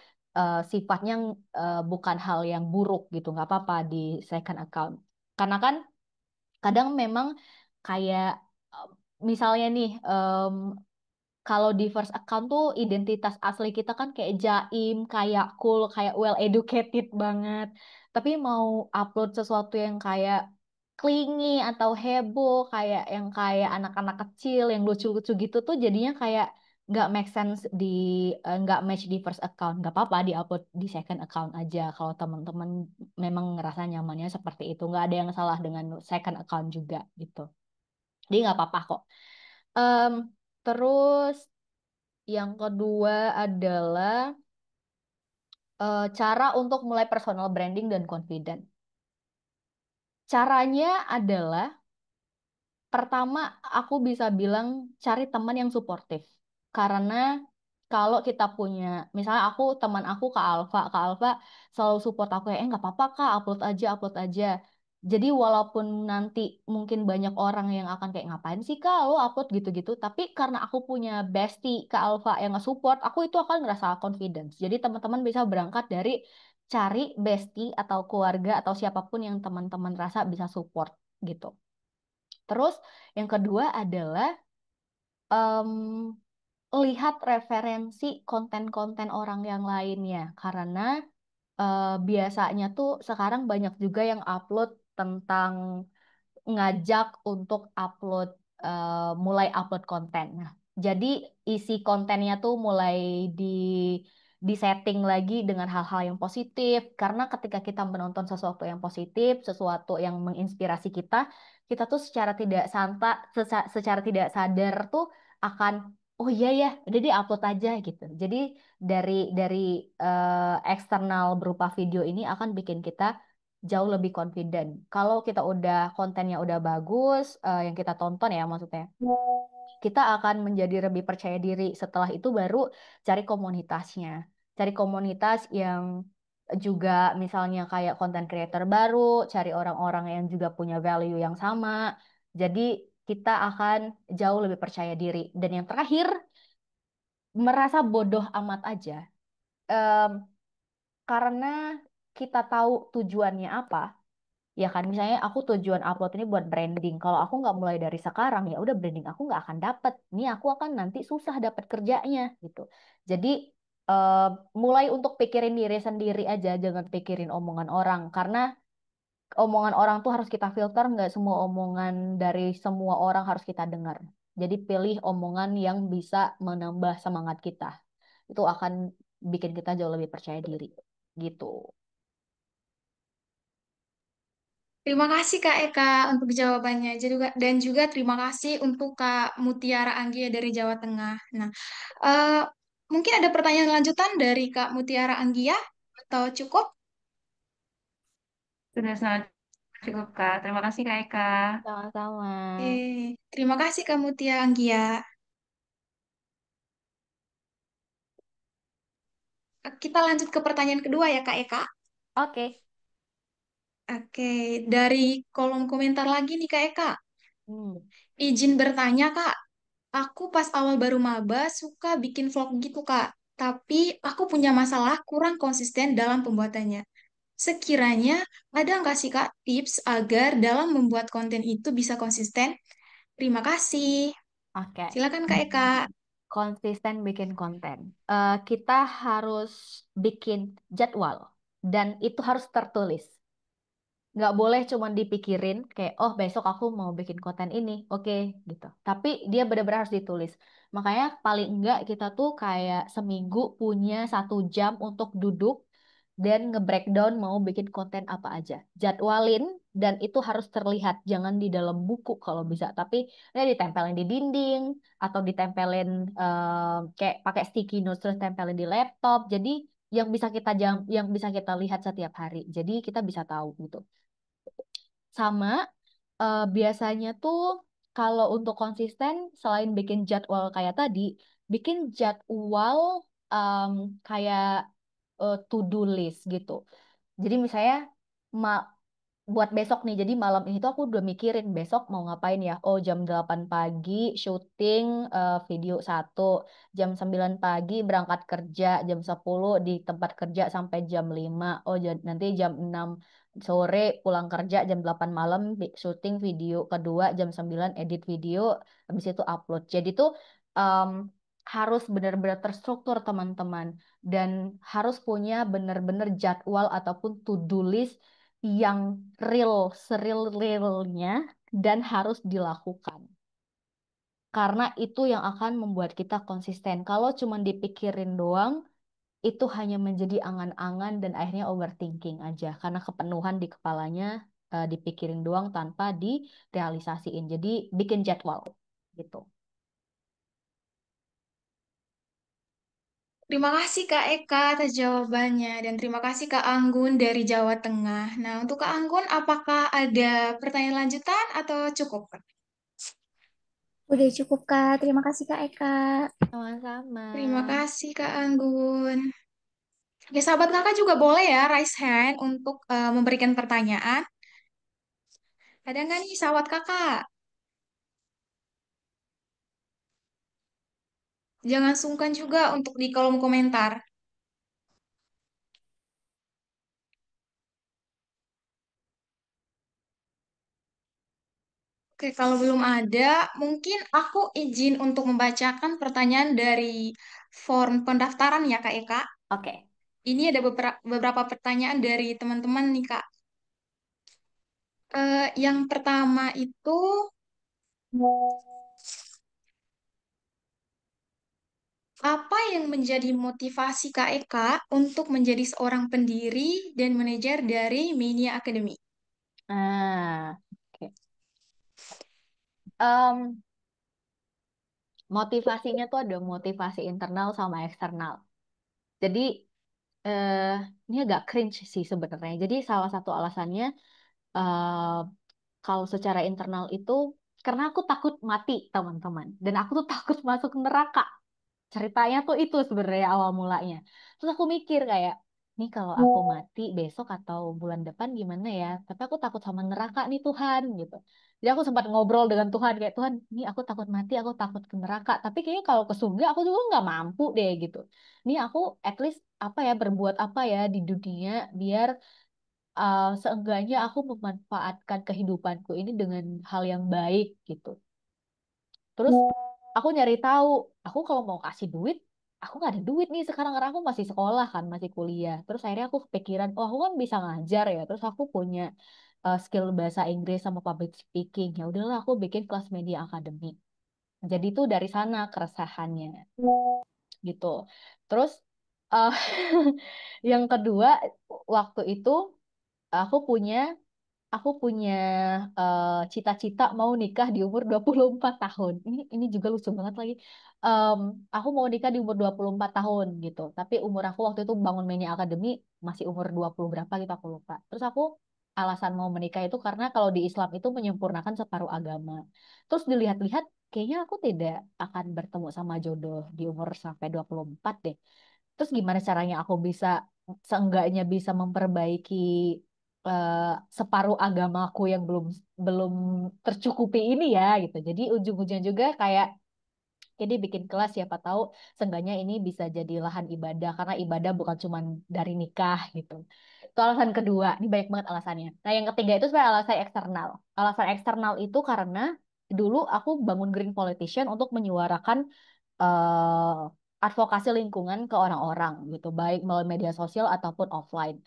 sifatnya bukan hal yang buruk gitu, nggak apa-apa di second account. Karena kan kadang memang kayak eh, misalnya nih, kalau di first account tuh identitas asli kita kan kayak jaim, kayak cool, kayak well educated banget. Tapi mau upload sesuatu yang kayak clingy atau heboh, kayak yang kayak anak-anak kecil yang lucu-lucu gitu tuh jadinya kayak nggak make sense nggak match di first account. Nggak apa-apa di upload di second account aja kalau teman-teman memang ngerasa nyamannya seperti itu. Nggak ada yang salah dengan second account juga gitu. Jadi nggak apa-apa kok. Em, Terus yang kedua adalah cara untuk mulai personal branding dan confident. Caranya adalah pertama, aku bisa bilang cari teman yang suportif. Karena kalau kita punya, misalnya teman aku Kak Alfa selalu support aku ya, nggak apa-apa Kak, upload aja, upload aja. Jadi walaupun nanti mungkin banyak orang yang akan kayak ngapain sih Kak, lo upload gitu-gitu. Tapi karena aku punya bestie Kak Alfa yang nge-support, aku itu akan ngerasa confidence. Jadi teman-teman bisa berangkat dari cari bestie atau keluarga atau siapapun yang teman-teman rasa bisa support gitu. Terus yang kedua adalah em, lihat referensi konten-konten orang yang lainnya karena biasanya tuh sekarang banyak juga yang upload tentang ngajak untuk upload mulai upload konten. Nah, jadi isi kontennya tuh mulai di setting lagi dengan hal-hal yang positif karena ketika kita menonton sesuatu yang positif, sesuatu yang menginspirasi kita, kita tuh secara tidak sadar tuh akan oh iya ya, udah deh upload aja gitu. Jadi dari dari eksternal berupa video ini akan bikin kita jauh lebih confident. Kalau kita udah kontennya udah bagus, yang kita tonton ya maksudnya, kita akan menjadi lebih percaya diri. Setelah itu baru cari komunitasnya. Cari komunitas yang juga misalnya kayak content creator baru, cari orang-orang yang juga punya value yang sama. Jadi kita akan jauh lebih percaya diri. Dan yang terakhir, merasa bodoh amat aja. Em, karena kita tahu tujuannya apa. Ya kan, misalnya aku tujuan upload ini buat branding. Kalau aku nggak mulai dari sekarang, ya udah branding aku nggak akan dapet. Ini aku akan nanti susah dapet kerjanya gitu. Jadi eh, mulai untuk pikirin diri sendiri aja, jangan pikirin omongan orang. Karena omongan orang tuh harus kita filter, nggak semua omongan dari semua orang harus kita dengar. Jadi pilih omongan yang bisa menambah semangat kita. Itu akan bikin kita jauh lebih percaya diri. Gitu. Terima kasih Kak Eka untuk jawabannya. Dan juga terima kasih untuk Kak Mutiara Anggia dari Jawa Tengah. Nah, eh, mungkin ada pertanyaan lanjutan dari Kak Mutiara Anggia. Atau cukup? Sudah sangat cukup, Kak. Terima kasih, Kak Eka. Sama-sama. Terima kasih kamu Tia Anggia. Kita lanjut ke pertanyaan kedua ya Kak Eka. Oke. Oke, dari kolom komentar lagi nih Kak Eka. Hmm. Izin bertanya Kak, aku pas awal baru maba suka bikin vlog gitu Kak. Tapi aku punya masalah kurang konsisten dalam pembuatannya. Sekiranya ada nggak sih Kak tips agar dalam membuat konten itu bisa konsisten? Terima kasih. Oke. Silakan Kak Eka. Konsisten bikin konten. Kita harus bikin jadwal dan itu harus tertulis. Nggak boleh cuma dipikirin kayak oh besok aku mau bikin konten ini, oke gitu. Tapi dia benar-benar harus ditulis. Makanya paling enggak kita tuh kayak seminggu punya 1 jam untuk duduk dan nge-breakdown mau bikin konten apa aja. Jadwalin dan itu harus terlihat, jangan di dalam buku kalau bisa. Tapi ya ditempelin di dinding atau ditempelin kayak pakai sticky notes terus tempelin di laptop. Jadi yang bisa kita lihat setiap hari. Jadi kita bisa tahu gitu. Sama biasanya tuh kalau untuk konsisten selain bikin jadwal kayak tadi, bikin jadwal em, kayak to-do list gitu. Jadi misalnya ma- buat besok nih. Jadi malam ini tuh aku udah mikirin besok mau ngapain ya. Oh, jam 8 pagi syuting video satu. Jam 9 pagi berangkat kerja. Jam 10 di tempat kerja sampai jam 5. Oh, nanti jam 6 sore pulang kerja. Jam 8 malam syuting video kedua. Jam 9 edit video. Habis itu upload. Jadi tuh em, harus benar-benar terstruktur teman-teman. Dan harus punya benar-benar jadwal ataupun to-do list yang real, seril-realnya dan harus dilakukan. Karena itu yang akan membuat kita konsisten. Kalau cuma dipikirin doang, itu hanya menjadi angan-angan dan akhirnya overthinking aja. Karena kepenuhan di kepalanya dipikirin doang tanpa direalisasiin. Jadi bikin jadwal gitu. Terima kasih Kak Eka atas jawabannya dan terima kasih Kak Anggun dari Jawa Tengah. Nah, untuk Kak Anggun, apakah ada pertanyaan lanjutan atau cukup? Kak? Udah cukup, Kak. Terima kasih, Kak Eka. Sama-sama. Terima kasih Kak Anggun. Oke, sahabat kakak juga boleh ya raise hand untuk memberikan pertanyaan. Ada nggak nih sahabat kakak? Jangan sungkan juga untuk di kolom komentar. Oke, kalau belum ada, mungkin aku izin untuk membacakan pertanyaan dari form pendaftaran ya Kak Eka. Oke. Ini ada beberapa pertanyaan dari teman-teman nih Kak. Yang pertama itu, apa yang menjadi motivasi Kak Eka untuk menjadi seorang pendiri dan manajer dari Media Academy? Oke. Em, Motivasinya tuh ada motivasi internal sama eksternal. Jadi eh, ini agak cringe sih sebenarnya. Jadi salah satu alasannya eh, kalau secara internal itu karena aku takut mati teman-teman. Dan aku tuh takut masuk neraka. Ceritanya tuh itu sebenarnya awal mulanya. Terus aku mikir kayak, nih kalau aku mati besok atau bulan depan gimana ya? Tapi aku takut sama neraka nih Tuhan gitu. Jadi aku sempat ngobrol dengan Tuhan kayak Tuhan, nih aku takut mati, aku takut ke neraka. Tapi kayaknya kalau ke surga aku juga nggak mampu deh gitu. Nih aku at least apa ya berbuat apa ya di dunia biar seenggaknya aku memanfaatkan kehidupanku ini dengan hal yang baik gitu. Terus aku nyari tahu, aku kalau mau kasih duit, aku nggak ada duit nih sekarang karena aku masih sekolah kan, masih kuliah. Terus akhirnya aku kepikiran, oh aku kan bisa ngajar ya. Terus aku punya skill bahasa Inggris sama public speaking. Ya udahlah aku bikin kelas media academy. Jadi itu dari sana keresahannya gitu. Terus eh, yang kedua waktu itu aku punya aku punya cita-cita mau nikah di umur 24 tahun. Ini juga lucu banget lagi. Em, aku mau nikah di umur 24 tahun gitu. Tapi umur aku waktu itu bangun Mania Academy masih umur 20 berapa gitu aku lupa. Terus aku alasan mau menikah itu karena kalau di Islam itu menyempurnakan separuh agama. Terus dilihat-lihat kayaknya aku tidak akan bertemu sama jodoh di umur sampai 24 deh. Terus gimana caranya aku bisa seenggaknya bisa memperbaiki eh, separuh agamaku yang belum belum tercukupi ini ya gitu. Jadi ujung-ujungnya juga kayak jadi bikin kelas siapa tahu seenggaknya ini bisa jadi lahan ibadah karena ibadah bukan cuma dari nikah gitu. Itu alasan kedua. Ini banyak banget alasannya. Nah, yang ketiga itu sebenarnya alasan eksternal. Alasan eksternal itu karena dulu aku bangun Green Politician untuk menyuarakan eh, advokasi lingkungan ke orang-orang gitu, baik melalui media sosial ataupun offline.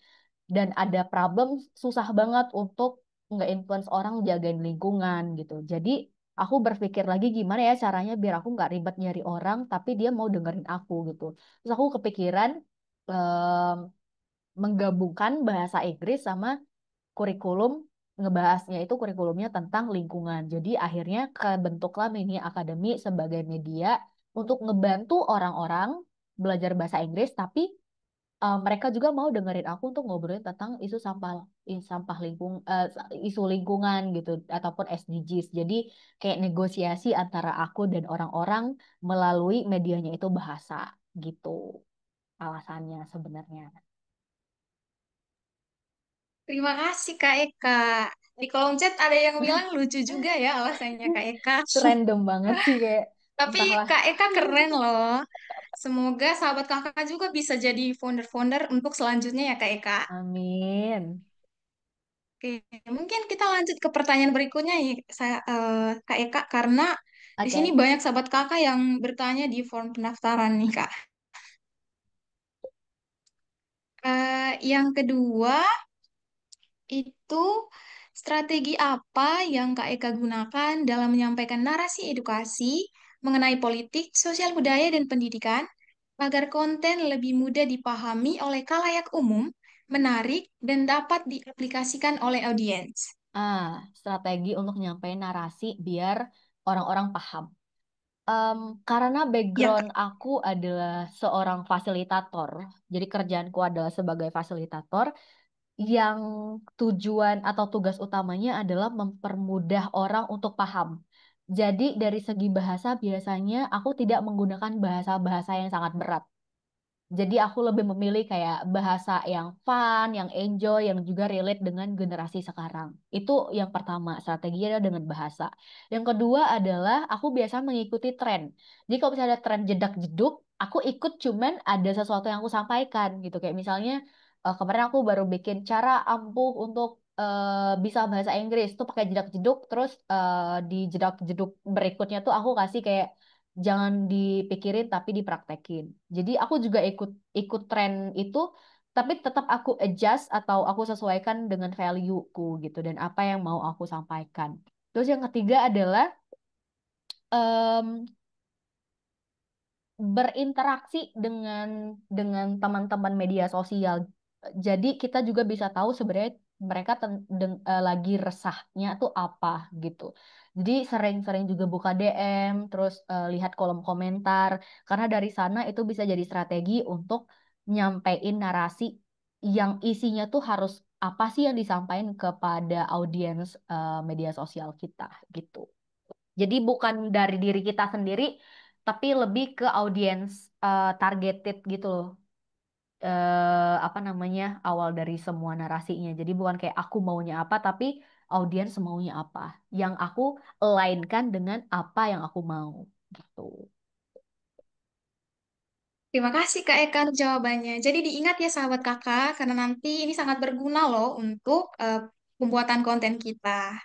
Dan ada problem susah banget untuk nge-influence orang jagain lingkungan gitu. Jadi aku berpikir lagi gimana ya caranya biar aku nggak ribet nyari orang, tapi dia mau dengerin aku gitu. Terus aku kepikiran em, menggabungkan bahasa Inggris sama kurikulum ngebahasnya itu kurikulumnya tentang lingkungan. Jadi akhirnya kebentuklah Mini Academy sebagai media untuk ngebantu orang-orang belajar bahasa Inggris, tapi mereka juga mau dengerin aku untuk ngobrolin tentang isu sampah, sampah isu lingkungan gitu ataupun SDGs. Jadi kayak negosiasi antara aku dan orang-orang melalui medianya itu bahasa gitu alasannya sebenarnya. Terima kasih Kak Eka. Di kolom chat ada yang bilang lucu juga ya alasannya Kak Eka. Itu random banget sih kayak Tapi entahlah. Kak Eka keren loh. Semoga sahabat kakak juga bisa jadi founder-founder untuk selanjutnya ya Kak Eka. Amin. Oke, mungkin kita lanjut ke pertanyaan berikutnya ya, Kak Eka, karena di sini Oke. banyak sahabat kakak yang bertanya di form pendaftaran nih Kak. Yang kedua itu strategi apa yang Kak Eka gunakan dalam menyampaikan narasi edukasi mengenai politik, sosial budaya, dan pendidikan agar konten lebih mudah dipahami oleh khalayak umum, menarik, dan dapat diaplikasikan oleh audiens. Strategi untuk nyampein narasi biar orang-orang paham. Em, karena Ya, background Kak. aku adalah seorang fasilitator, jadi kerjaanku adalah sebagai fasilitator yang tujuan atau tugas utamanya adalah mempermudah orang untuk paham. Jadi dari segi bahasa biasanya aku tidak menggunakan bahasa-bahasa yang sangat berat. Jadi aku lebih memilih kayak bahasa yang fun, yang enjoy, yang juga relate dengan generasi sekarang. Itu yang pertama, strateginya adalah dengan bahasa. Yang kedua adalah aku biasa mengikuti tren. Jadi kalau misalnya ada tren jedak-jeduk, aku ikut cuman ada sesuatu yang aku sampaikan gitu. Kayak misalnya kemarin aku baru bikin cara ampuh untuk bisa bahasa Inggris tuh pakai jedak-jeduk, terus di jedak-jeduk berikutnya tuh aku kasih kayak jangan dipikirin tapi dipraktekin. Jadi aku juga ikut ikut tren itu, tapi tetap aku adjust atau aku sesuaikan dengan value-ku gitu dan apa yang mau aku sampaikan. Terus yang ketiga adalah em, berinteraksi dengan teman-teman media sosial. Jadi kita juga bisa tahu sebenarnya mereka lagi resahnya tuh apa gitu. Jadi sering-sering juga buka DM, terus lihat kolom komentar karena dari sana itu bisa jadi strategi untuk nyampein narasi yang isinya tuh harus apa sih yang disampaikan kepada audiens media sosial kita gitu. Jadi bukan dari diri kita sendiri, tapi lebih ke audiens targeted gitu loh. Apa namanya awal dari semua narasinya. Jadi bukan kayak aku maunya apa, tapi audiens maunya apa. Yang aku lainkan dengan apa yang aku mau gitu. Terima kasih Kak Eka untuk jawabannya. Jadi diingat ya sahabat kakak, karena nanti ini sangat berguna loh untuk pembuatan konten kita.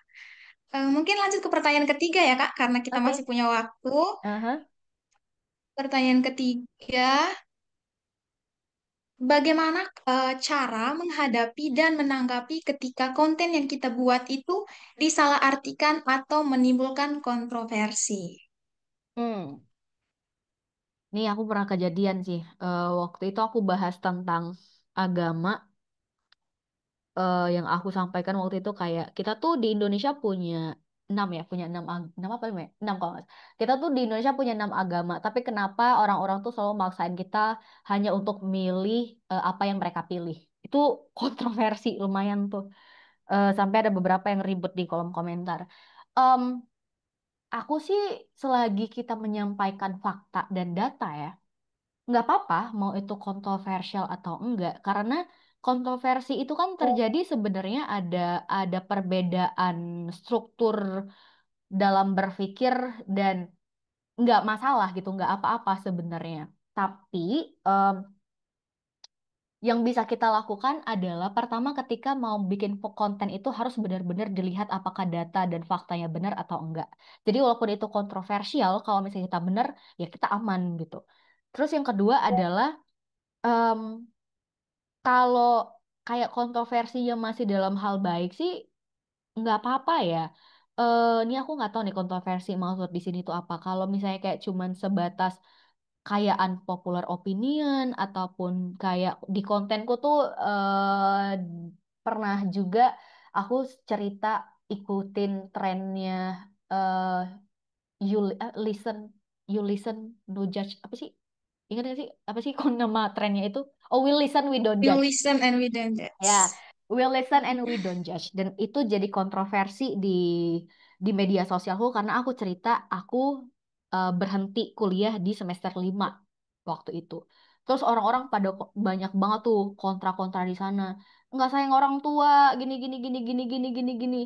Mungkin lanjut ke pertanyaan ketiga ya Kak, karena kita masih Oke. punya waktu. Aha. Pertanyaan ketiga, bagaimana cara menghadapi dan menanggapi ketika konten yang kita buat itu disalahartikan atau menimbulkan kontroversi? Hmm. Nih aku pernah kejadian sih. Waktu itu aku bahas tentang agama yang aku sampaikan waktu itu kayak kita tuh di Indonesia punya enam ya, punya enam apa ya? Enam kalau nggak salah. Kita tuh di Indonesia punya enam agama, tapi kenapa orang-orang tuh selalu maksain kita hanya untuk milih apa yang mereka pilih? Itu kontroversi lumayan tuh. Sampai ada beberapa yang ribut di kolom komentar. Em, aku sih selagi kita menyampaikan fakta dan data ya, nggak apa-apa mau itu kontroversial atau enggak, karena kontroversi itu kan terjadi sebenarnya ada perbedaan struktur dalam berpikir dan nggak masalah gitu, nggak apa-apa sebenarnya. Tapi em, yang bisa kita lakukan adalah pertama ketika mau bikin konten itu harus benar-benar dilihat apakah data dan faktanya benar atau enggak. Jadi walaupun itu kontroversial, kalau misalnya kita benar, ya kita aman gitu. Terus yang kedua adalah em, kalau kayak kontroversinya masih dalam hal baik sih, nggak apa-apa ya. Ini aku nggak tahu nih kontroversi maksud di sini tuh apa. Kalau misalnya kayak cuman sebatas kayak unpopular opinion ataupun kayak di kontenku tuh pernah juga aku cerita ikutin trennya eh listen no judge apa sih? Ingat gak sih apa sih nama trennya itu? Oh, we listen we don't We judge. listen and we don't Ya, judge. we listen and we don't judge. Dan itu jadi kontroversi di media sosialku karena aku cerita aku berhenti kuliah di semester 5 waktu itu. Terus orang-orang pada banyak banget tuh kontra-kontra di sana. Nggak sayang orang tua, gini gini gini gini gini gini gini.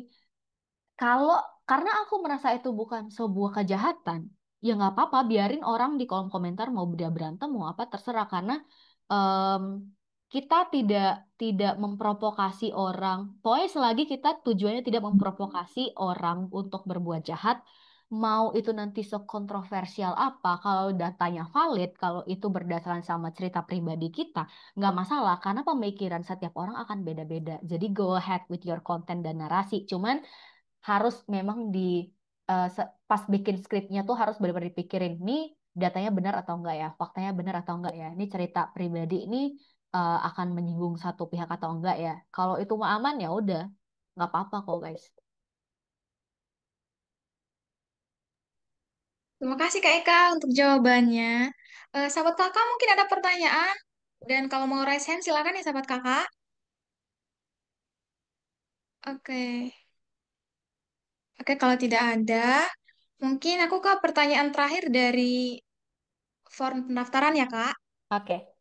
Kalau karena aku merasa itu bukan sebuah kejahatan, ya nggak apa-apa, biarin orang di kolom komentar mau dia berantem mau apa terserah karena em, kita tidak memprovokasi orang. Pokoknya selagi kita tujuannya tidak memprovokasi orang untuk berbuat jahat, mau itu nanti sekontroversial apa, kalau datanya valid, kalau itu berdasarkan sama cerita pribadi kita, nggak masalah karena pemikiran setiap orang akan beda-beda. Jadi go ahead with your content dan narasi. Cuman harus memang pas bikin skripnya tuh harus benar-benar dipikirin nih datanya benar atau enggak ya, faktanya benar atau enggak ya, ini cerita pribadi ini akan menyinggung satu pihak atau enggak ya. Kalau itu mah aman ya udah, nggak apa-apa kok guys. Terima kasih Kak Eka untuk jawabannya. Sahabat kakak mungkin ada pertanyaan? Dan kalau mau raise hand silakan ya sahabat kakak. Oke, oke kalau tidak ada, mungkin aku ke pertanyaan terakhir dari form pendaftaran ya Kak. Oke.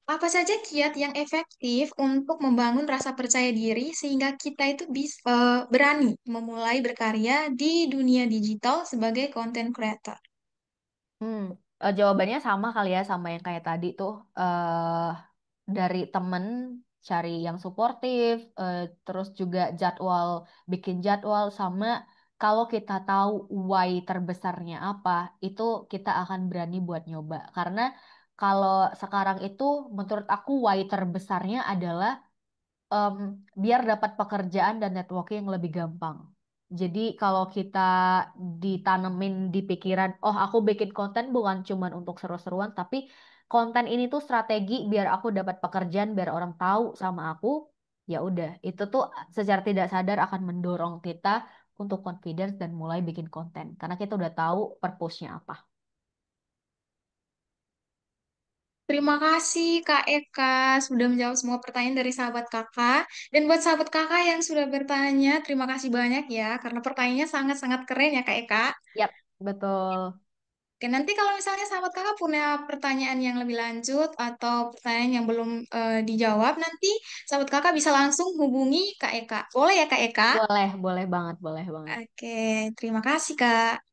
Apa saja kiat yang efektif untuk membangun rasa percaya diri sehingga kita itu bisa berani memulai berkarya di dunia digital sebagai content creator? Hmm, jawabannya sama kali ya sama yang kayak tadi tuh dari temen cari yang suportif, terus juga bikin jadwal sama kalau kita tahu why terbesarnya apa, itu kita akan berani buat nyoba. Karena kalau sekarang itu menurut aku why terbesarnya adalah em, biar dapat pekerjaan dan networking yang lebih gampang. Jadi kalau kita ditanemin di pikiran, oh aku bikin konten bukan cuman untuk seru-seruan, tapi konten ini tuh strategi biar aku dapat pekerjaan, biar orang tahu sama aku, ya udah, itu tuh secara tidak sadar akan mendorong kita untuk confidence dan mulai bikin konten. Karena kita udah tahu purpose-nya apa. Terima kasih Kak Eka sudah menjawab semua pertanyaan dari sahabat kakak. Dan buat sahabat kakak yang sudah bertanya, terima kasih banyak ya, karena pertanyaannya sangat-sangat keren ya Kak Eka. Yap, betul. Oke, nanti kalau misalnya sahabat kakak punya pertanyaan yang lebih lanjut atau pertanyaan yang belum dijawab, nanti sahabat kakak bisa langsung hubungi Kak Eka. Boleh ya Kak Eka? Boleh banget, boleh banget. Oke, terima kasih Kak.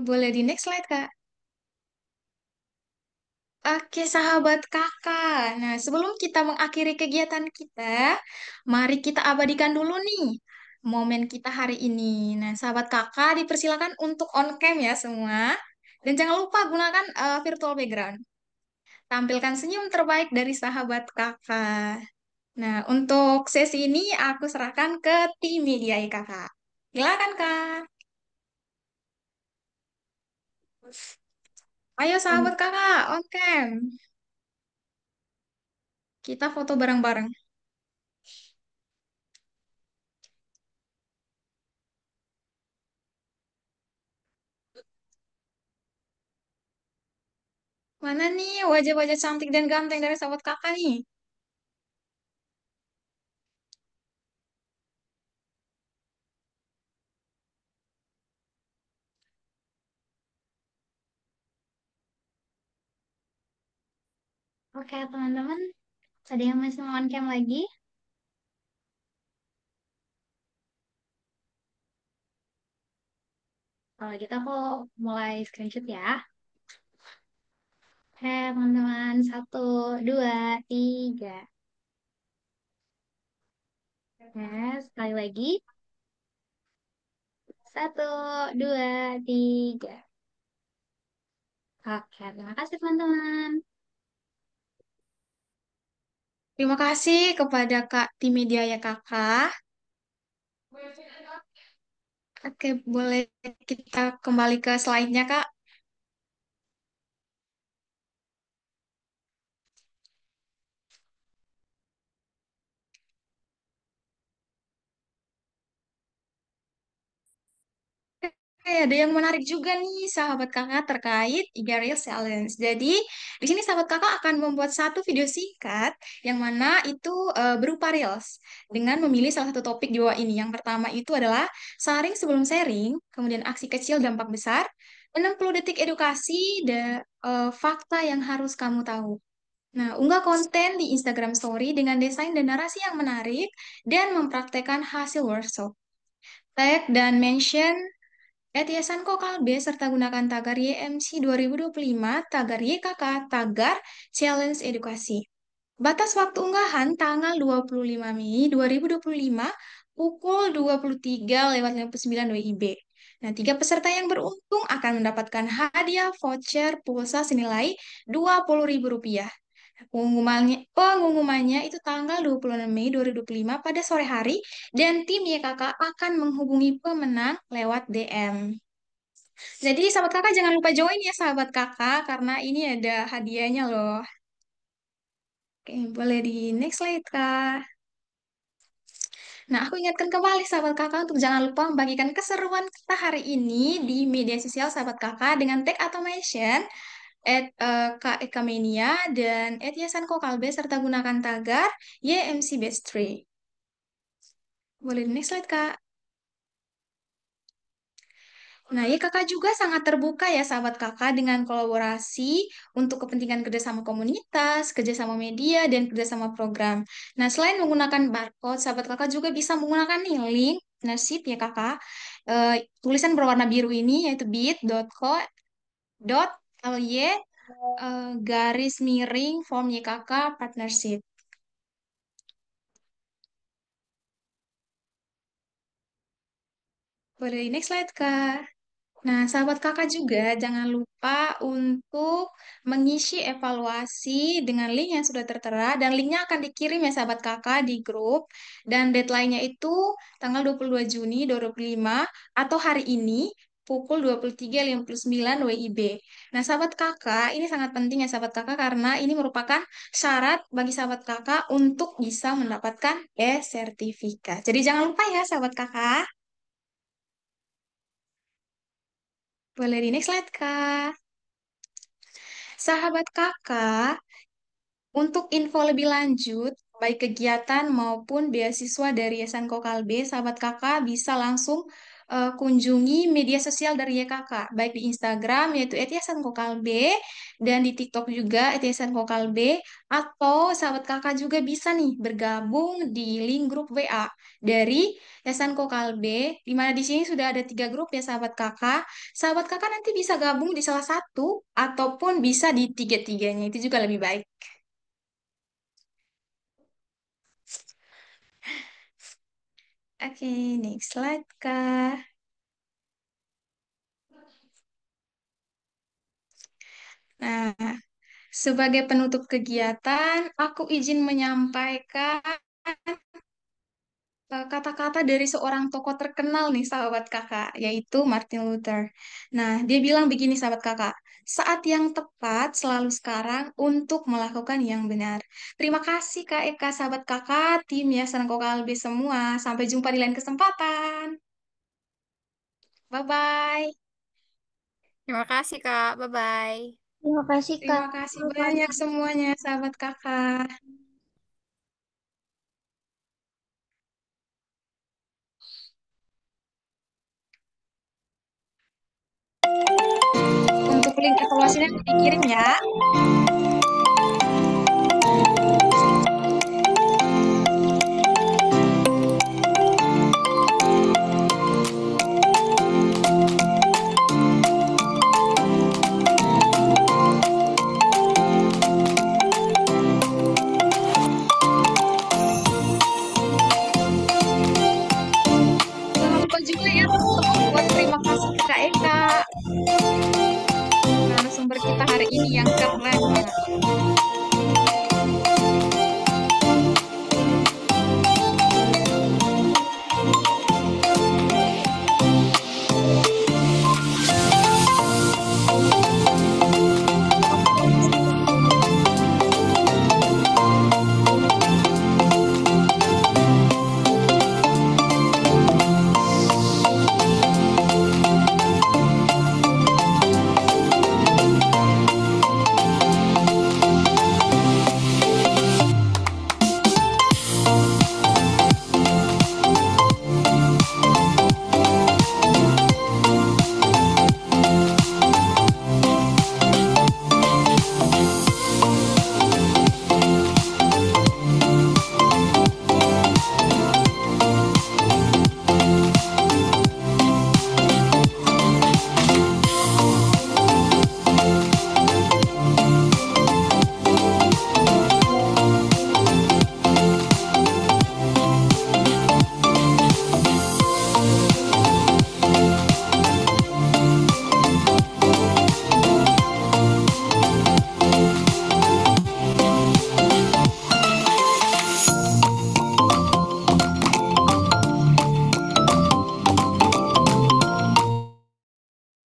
Boleh di next slide Kak. Oke, sahabat kakak. Nah, sebelum kita mengakhiri kegiatan kita, mari kita abadikan dulu nih momen kita hari ini. Nah, sahabat kakak dipersilakan untuk on cam ya semua. Dan jangan lupa gunakan virtual background. Tampilkan senyum terbaik dari sahabat kakak. Nah, untuk sesi ini aku serahkan ke tim media kakak. Silakan kak. Ayo sahabat kakak, on cam. Kita foto bareng-bareng. Mana nih wajah-wajah cantik dan ganteng dari sahabat kakak nih? Oke, teman-teman, ada yang masih mau on cam lagi? Kalau gitu aku mulai screenshot ya. Oke, teman-teman. Satu, dua, tiga. Oke, sekali lagi. Satu, dua, tiga. Oke, terima kasih teman-teman. Terima kasih kepada Kak tim media ya kakak. Oke, boleh kita kembali ke slide-nya Kak. Ada yang menarik juga nih sahabat kakak terkait Iga Reels Challenge. Jadi di sini sahabat kakak akan membuat satu video singkat yang mana itu berupa Reels dengan memilih salah satu topik di bawah ini. Yang pertama itu adalah saring sebelum sharing, kemudian aksi kecil dampak besar, 60 detik edukasi, dan fakta yang harus kamu tahu. Nah, unggah konten di Instagram Story dengan desain dan narasi yang menarik dan mempraktekkan hasil workshop. Tag dan mention Yayasan Kokalbe serta gunakan tagar YMC 2025, tagar YKK, tagar Challenge Edukasi. Batas waktu unggahan tanggal 25 Mei 2025 pukul 23:59 WIB. Nah, tiga peserta yang beruntung akan mendapatkan hadiah voucher pulsa senilai Rp20.000. Pengumumannya itu tanggal 26 Mei 2025 pada sore hari dan tim YKK akan menghubungi pemenang lewat DM. Jadi sahabat kakak jangan lupa join ya sahabat kakak karena ini ada hadiahnya loh. Oke, boleh di next slide kak. Nah, aku ingatkan kembali sahabat kakak untuk jangan lupa membagikan keseruan kita hari ini di media sosial sahabat kakak dengan tag atau mention Kak Eka Mania dan Yayasan Kokalbe serta gunakan tagar YMC Best 3. Boleh di next slide kak. Nah, ya kakak juga sangat terbuka ya sahabat kakak dengan kolaborasi untuk kepentingan kerjasama komunitas, kerjasama media, dan kerjasama program. Nah, selain menggunakan barcode, sahabat kakak juga bisa menggunakan nih link nasib ya kakak. Tulisan berwarna biru ini yaitu bit.co.ly garis miring form YKK partnership. Boleh next slide kak. Nah, sahabat kakak juga jangan lupa untuk mengisi evaluasi dengan link yang sudah tertera dan linknya akan dikirim ya sahabat kakak di grup dan deadline-nya itu tanggal 22 Juni 2025 atau hari ini pukul 23:59 WIB. Nah, sahabat kakak, ini sangat penting ya sahabat kakak karena ini merupakan syarat bagi sahabat kakak untuk bisa mendapatkan e-sertifikat. Jadi jangan lupa ya sahabat kakak. Boleh di next slide, Kak. Sahabat kakak, untuk info lebih lanjut, baik kegiatan maupun beasiswa dari Yayasan Kokalbe, sahabat kakak bisa langsung kunjungi media sosial dari YKK, baik di Instagram yaitu @yayasan kokalbe dan di TikTok juga @yayasan kokalbe, atau sahabat kakak juga bisa nih bergabung di link grup WA dari Yayasan Kokalbe, di mana di sini sudah ada 3 grup ya sahabat kakak. Sahabat kakak nanti bisa gabung di salah satu ataupun bisa di tiga-tiganya, itu juga lebih baik. Oke, next slide, Kak. Nah, sebagai penutup kegiatan, aku izin menyampaikan kata-kata dari seorang tokoh terkenal nih sahabat kakak, yaitu Martin Luther. Nah, dia bilang begini sahabat kakak, saat yang tepat selalu sekarang untuk melakukan yang benar. Terima kasih Kak Eka, sahabat kakak, tim ya Kokalbe semua. Sampai jumpa di lain kesempatan. Bye-bye. Terima kasih, Kak. Bye-bye. Terima kasih Kak. Terima kasih banyak semuanya, sahabat kakak. Untuk link evaluasinya dikirim ya. Jangan lupa juga ya teman-teman buat terima kasih ke Kak Eka, narasumber kita hari ini yang keren banget.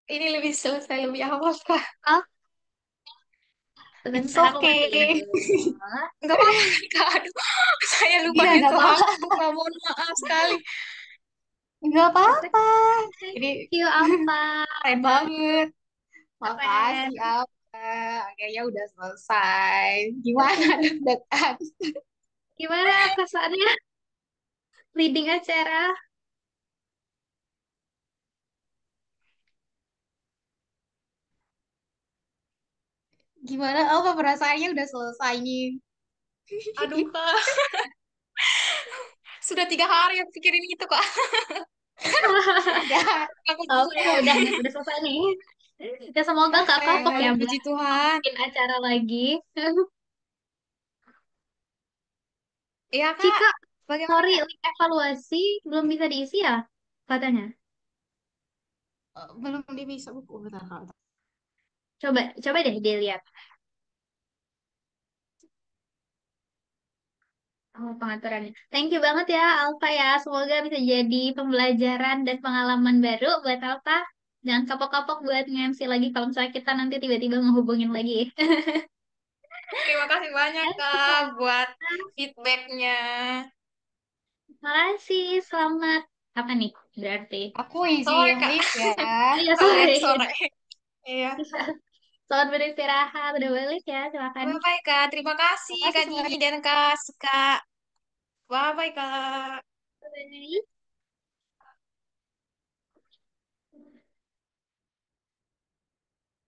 Ini lebih selesai lebih awal, Kak. Oh, It's sebentar aku matiin okay. dulu. Nggak apa-apa, Kak. Aduh, saya lupa Iya, nggak gitu apa-apa. waktu, Kak. Mohon maaf sekali. Nggak apa-apa. Ini Thank you, Alfa. keren banget. Keren. Makasih, Alfa. Kayaknya udah selesai. Gimana deg-degan? Gimana perasaannya leading acara? Gimana, Alfa, perasaannya udah selesai nih? Aduh, Kak. Sudah 3 hari aku pikirin itu, Kak. 3 hari aku Oke, pusing. udah selesai nih. Ya semoga nggak kapok ya, Puji Bel. Tuhan. Bikin acara lagi. Iya, Kak. Cika, Bagaimana, sorry, Kak? link evaluasi belum bisa diisi ya, katanya. Belum bisa buku. Bentar, Kak. Coba, coba deh dilihat. Oh, pengaturannya. Thank you banget ya, Alfa ya. Semoga bisa jadi pembelajaran dan pengalaman baru buat Alfa. Jangan kapok-kapok buat nge-MC lagi kalau misalnya kita nanti tiba-tiba ngehubungin lagi. Terima kasih banyak, Ya, Kak, Cika. buat feedbacknya. Makasih, selamat. Apa nih berarti? Aku Sore, izin Kak. leave ya. Iya, Kalian sore. sore. Iya. Selamat beristirahat. Udah balik ya, silakan. Bye-bye, Kak. Terima kasih, Makasih Kak Dini semuanya. dan Kak Ska. Bye-bye, Kak. Bye.